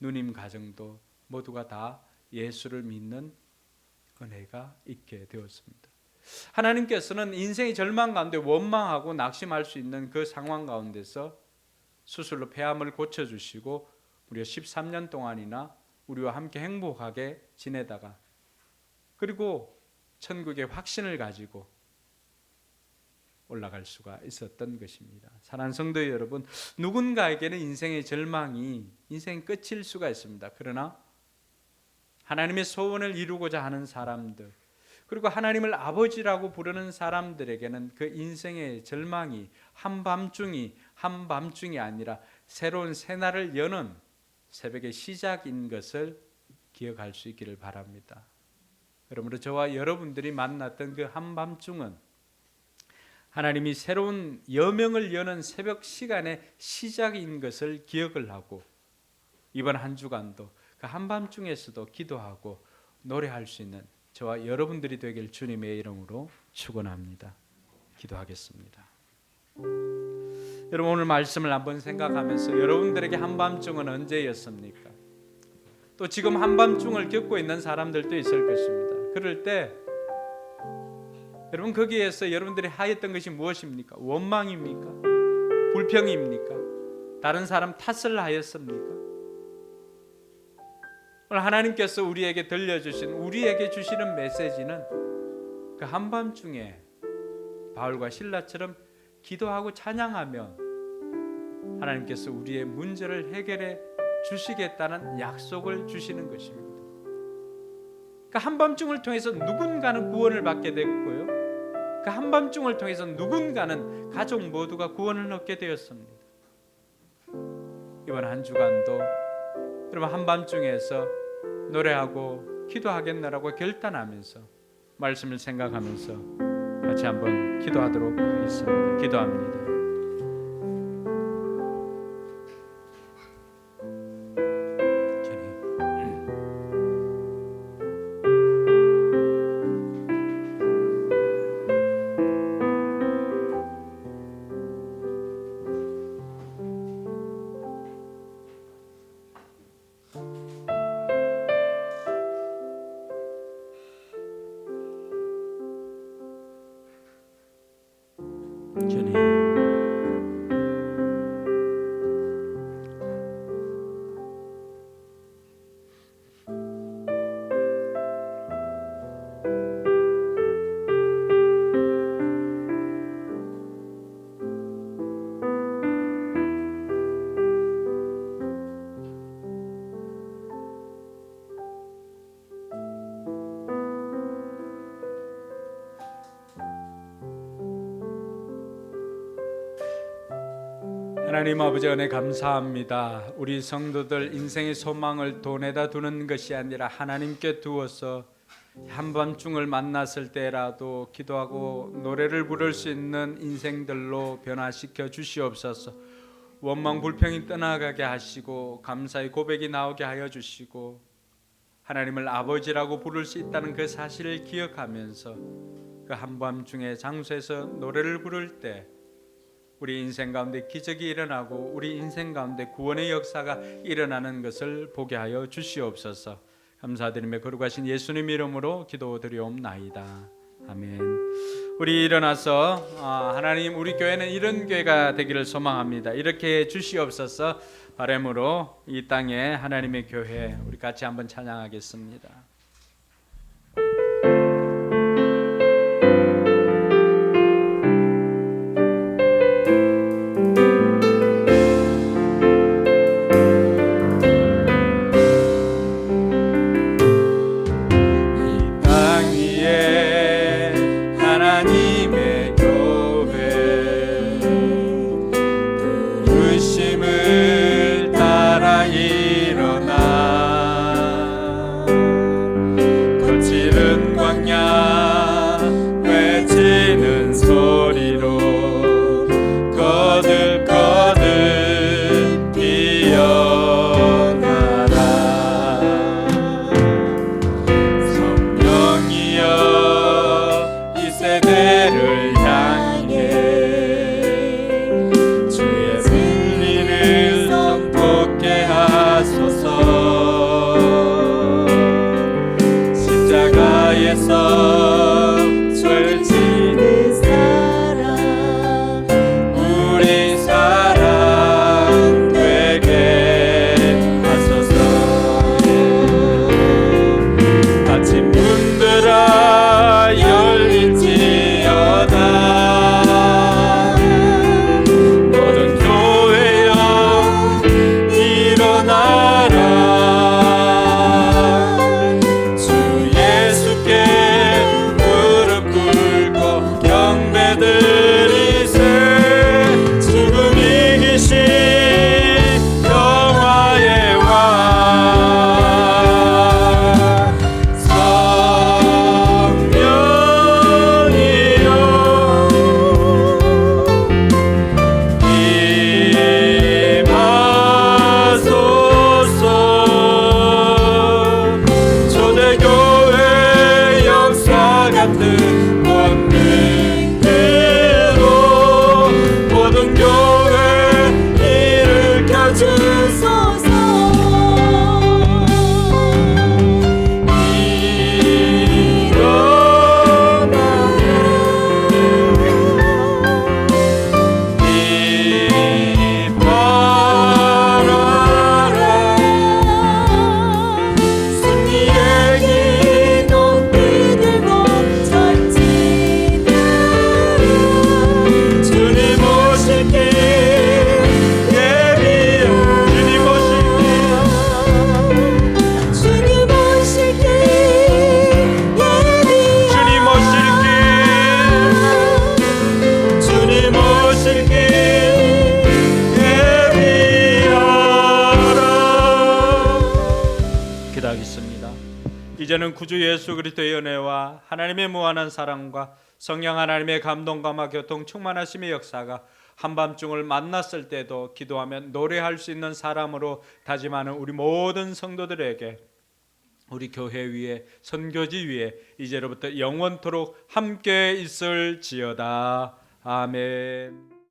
누님 가정도 모두가 다 예수를 믿는 은혜가 있게 되었습니다. 하나님께서는 인생의 절망 가운데 원망하고 낙심할 수 있는 그 상황 가운데서 수술로 폐암을 고쳐주시고 무려 13년 동안이나 우리와 함께 행복하게 지내다가 그리고 천국의 확신을 가지고 올라갈 수가 있었던 것입니다. 사랑하는 성도 여러분, 누군가에게는 인생의 절망이 인생의 끝일 수가 있습니다. 그러나 하나님의 소원을 이루고자 하는 사람들 그리고 하나님을 아버지라고 부르는 사람들에게는 그 인생의 절망이 한밤중이 아니라 새로운 새날을 여는 새벽의 시작인 것을 기억할 수 있기를 바랍니다. 그러므로 저와 여러분들이 만났던 그 한밤중은 하나님이 새로운 여명을 여는 새벽 시간의 시작인 것을 기억을 하고 이번 한 주간도 그 한밤중에서도 기도하고 노래할 수 있는 저와 여러분들이 되길 주님의 이름으로 축원합니다. 기도하겠습니다. 여러분, 오늘 말씀을 한번 생각하면서 여러분들에게 한밤중은 언제였습니까? 또 지금 한밤중을 겪고 있는 사람들도 있을 것입니다. 그럴 때 여러분 거기에서 여러분들이 하였던 것이 무엇입니까? 원망입니까? 불평입니까? 다른 사람 탓을 하였습니까? 오늘 하나님께서 우리에게 들려주신 우리에게 주시는 메시지는 그 한밤중에 바울과 실라처럼 기도하고 찬양하면 하나님께서 우리의 문제를 해결해 주시겠다는 약속을 주시는 것입니다. 그 한밤중을 통해서 누군가는 구원을 받게 됐고요. 그 한밤중을 통해서 누군가는 가족 모두가 구원을 얻게 되었습니다. 이번 한 주간도 여러분 한밤중에서 노래하고 기도하겠노라고 결단하면서 말씀을 생각하면서 같이 한번 기도하도록 하겠습니다. 기도합니다. 주님. 하나님 아버지 은혜 감사합니다. 우리 성도들 인생의 소망을 돈에다 두는 것이 아니라 하나님께 두어서 한밤중을 만났을 때라도 기도하고 노래를 부를 수 있는 인생들로 변화시켜 주시옵소서. 원망 불평이 떠나가게 하시고 감사의 고백이 나오게 하여 주시고 하나님을 아버지라고 부를 수 있다는 그 사실을 기억하면서 그 한밤중에 장소에서 노래를 부를 때 우리 인생 가운데 기적이 일어나고 우리 인생 가운데 구원의 역사가 일어나는 것을 보게 하여 주시옵소서. 감사드리며 거룩하신 예수님 이름으로 기도드리옵나이다. 아멘. 우리 일어나서 하나님 우리 교회는 이런 교회가 되기를 소망합니다. 이렇게 주시옵소서. 바람으로 이 땅에 하나님의 교회 우리 같이 한번 찬양하겠습니다. 이제는 구주 예수 그리스도의 은혜와 하나님의 무한한 사랑과 성령 하나님의 감동감화 교통 충만하심의 역사가 한밤중을 만났을 때도 기도하며 노래할 수 있는 사람으로 다짐하는 우리 모든 성도들에게 우리 교회 위에 선교지 위에 이제로부터 영원토록 함께 있을지어다. 아멘.